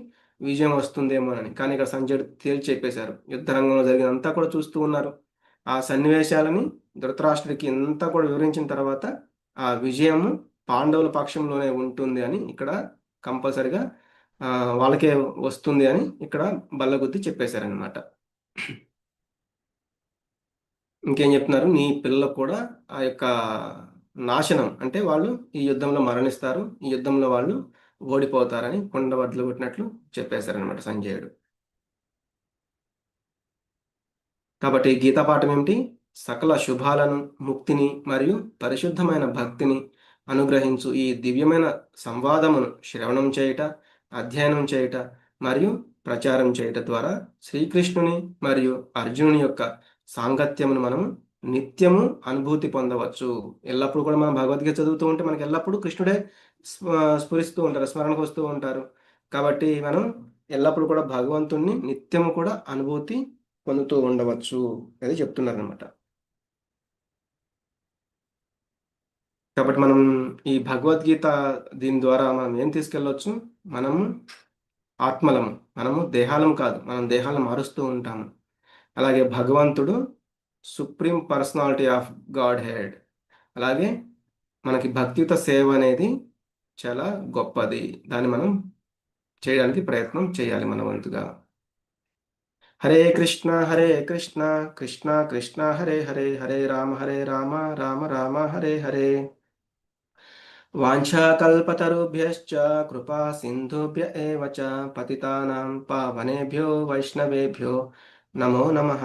విజయం వస్తుందేమోనని. కానీ ఇక్కడ సంజయుడు తేల్చి చెప్పేశారు. యుద్ధ రంగంలో జరిగినంతా కూడా చూస్తూ ఉన్నారు. ఆ సన్నివేశాలని ధృతరాష్ట్రుడికి అంతా కూడా వివరించిన తర్వాత ఆ విజయము పాండవుల పక్షంలోనే ఉంటుంది అని ఇక్కడ కంపల్సరిగా వాళ్ళకే వస్తుంది అని ఇక్కడ బల్లగుద్ది చెప్పేశారనమాట. ఇంకేం చెప్తున్నారు, నీ పిల్లలు కూడా ఆ యొక్క నాశనం అంటే వాళ్ళు ఈ యుద్ధంలో మరణిస్తారు, ఈ యుద్ధంలో వాళ్ళు ఓడిపోతారని కొండ బద్దలు కొట్టినట్లు చెప్పేశారనమాట సంజయుడు. కాబట్టి ఈ గీతా పాఠం ఏమిటి? సకల శుభాలను, ముక్తిని మరియు పరిశుద్ధమైన భక్తిని అనుగ్రహించు ఈ దివ్యమైన సంవాదమును శ్రవణం చేయుట, అధ్యయనం చేయుట మరియు ప్రచారం చేయుట ద్వారా శ్రీకృష్ణుని మరియు అర్జునుని యొక్క సాంగత్యమును మనము నిత్యము అనుభూతి పొందవచ్చు. ఎల్లప్పుడూ కూడా మనం భగవద్గీత చదువుతూ ఉంటే మనకి ఎల్లప్పుడూ కృష్ణుడే స్ఫురిస్తూ ఉంటారు, స్మరణకు వస్తూ ఉంటారు. కాబట్టి మనం ఎల్లప్పుడూ కూడా భగవంతుణ్ణి నిత్యము కూడా అనుభూతి పొందుతూ ఉండవచ్చు అది చెప్తున్నారు అనమాట. కాబట్టి మనం ఈ భగవద్గీత దీని ద్వారా మనం ఏం తీసుకెళ్ళవచ్చు? మనము ఆత్మలము, మనము దేహాలం కాదు, మనం దేహాలను మారుస్తూ ఉంటాము. అలాగే భగవంతుడు supreme personality of God head. అలాగే మనకి భక్తియుత సేవ అనేది చాలా గొప్పది, దాన్ని మనం చేయడానికి ప్రయత్నం చేయాలి మన వంతుగా. హరే కృష్ణ కృష్ణ కృష్ణ హరే హరే, హరే రామ రామ రామ హరే హరే. వాంఛాకల్పతరుభ్యశ్చ కృపా సింధుభ్య ఏవ చ పతితానాం పావనేభ్యో వైష్ణవేభ్యో నమో నమః.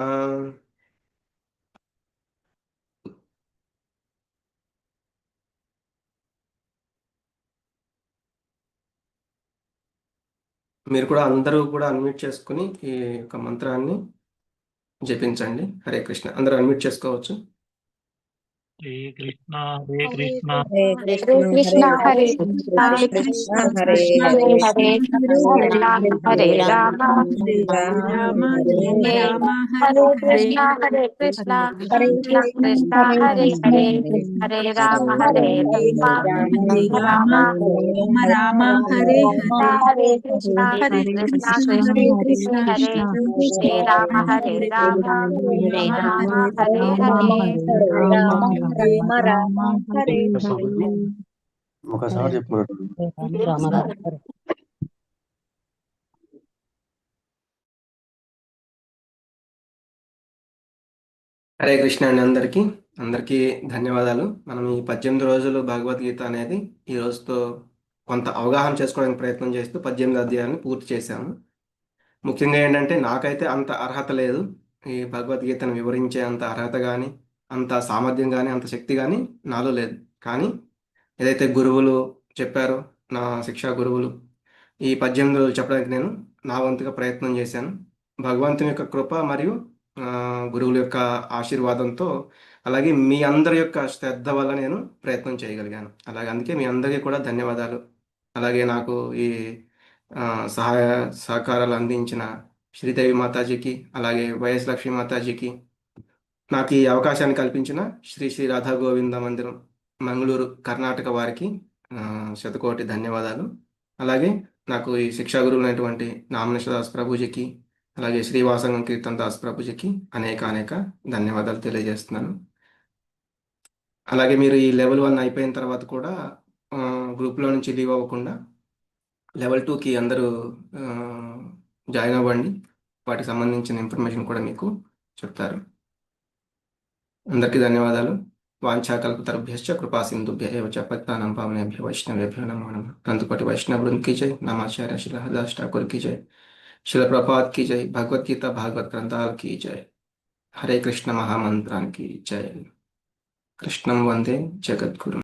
మీరు కూడా అందరూ కూడా అన్మ్యూట్ చేసుకుని ఈ యొక్క మంత్రాన్ని జపించండి. హరే కృష్ణ. అందరూ అన్మ్యూట్ చేసుకోవచ్చు. హరే కృష్ణ హరే కృష్ణ హరే కృష్ణ హరే కృష్ణ కృష్ణ కృష్ణ హరే హరే హరే రామ హరే రామ హరే కృష్ణ కృష్ణ కృష్ణ హరే హరే హరే రామ హరే రామ రామ హరే హరే కృష్ణ కృష్ణ కృష్ణ హరే హరే రామ హరే రామ హరే హరే రామ హరే ఒకసారి చెప్పారు. హరే కృష్ణ అండి. అందరికీ ధన్యవాదాలు. మనం ఈ 18 రోజులు భగవద్గీత అనేది ఈ రోజుతో కొంత అవగాహన చేసుకోవడానికి ప్రయత్నం చేస్తూ 18 అధ్యాయాన్ని పూర్తి చేశాము. ముఖ్యంగా ఏంటంటే నాకైతే అంత అర్హత లేదు, ఈ భగవద్గీతను వివరించే అంత అర్హత కానీ, అంత సామర్థ్యం కానీ, అంత శక్తి కానీ నాలో లేదు. కానీ ఏదైతే గురువులు చెప్పారో, నా శిక్షా గురువులు, ఈ 18 రోజులు చెప్పడానికి నేను నా వంతుగా ప్రయత్నం చేశాను. భగవంతుని యొక్క కృప మరియు గురువుల యొక్క ఆశీర్వాదంతో, అలాగే మీ అందరి యొక్క శ్రద్ధ వల్ల నేను ప్రయత్నం చేయగలిగాను. అలాగే అందుకే మీ అందరికీ కూడా ధన్యవాదాలు. అలాగే నాకు ఈ సహాయ సహకారాలు అందించిన శ్రీదేవి మాతాజీకి, అలాగే వైఎస్ లక్ష్మీ మాతాజీకి, నాకు ఈ అవకాశాన్ని కల్పించిన శ్రీ శ్రీ రాధా గోవింద మందిరం మంగళూరు కర్ణాటక వారికి శతకోటి ధన్యవాదాలు. అలాగే నాకు ఈ శిక్షా గురువులైనటువంటి నామనేశ్వర దాస్ ప్రభుజీకి, అలాగే శ్రీవాసంగం కీర్తన్ దాస్ ప్రభుజీకి అనేక ధన్యవాదాలు తెలియజేస్తున్నాను. అలాగే మీరు ఈ లెవెల్ 1 అయిపోయిన తర్వాత కూడా గ్రూప్లో నుంచి లీవ్ అవ్వకుండా లెవెల్ 2కి అందరూ జాయిన్ అవ్వండి. వాటికి సంబంధించిన ఇన్ఫర్మేషన్ కూడా మీకు చెప్తారు. అందరికీ ధన్యవాదాలు. వాంఛాకల్పతరుభ్యశ్చ కృపా సింధుభ్య ఏవ చ పతితానాం పావనేభ్యో వైష్ణవేభ్యో నమో నమః. గ్రంథపటి వైష్ణవ వృంद की जय, नामाचार्य श्री हरदास ठाकुर की जय, शिल प्रभात की जय, भगवत गीता भागवत ग्रंथाल की जय, हरे कृष्ण महामंत्रान की जय. कृष्णं वंदे जगद्गुरुं.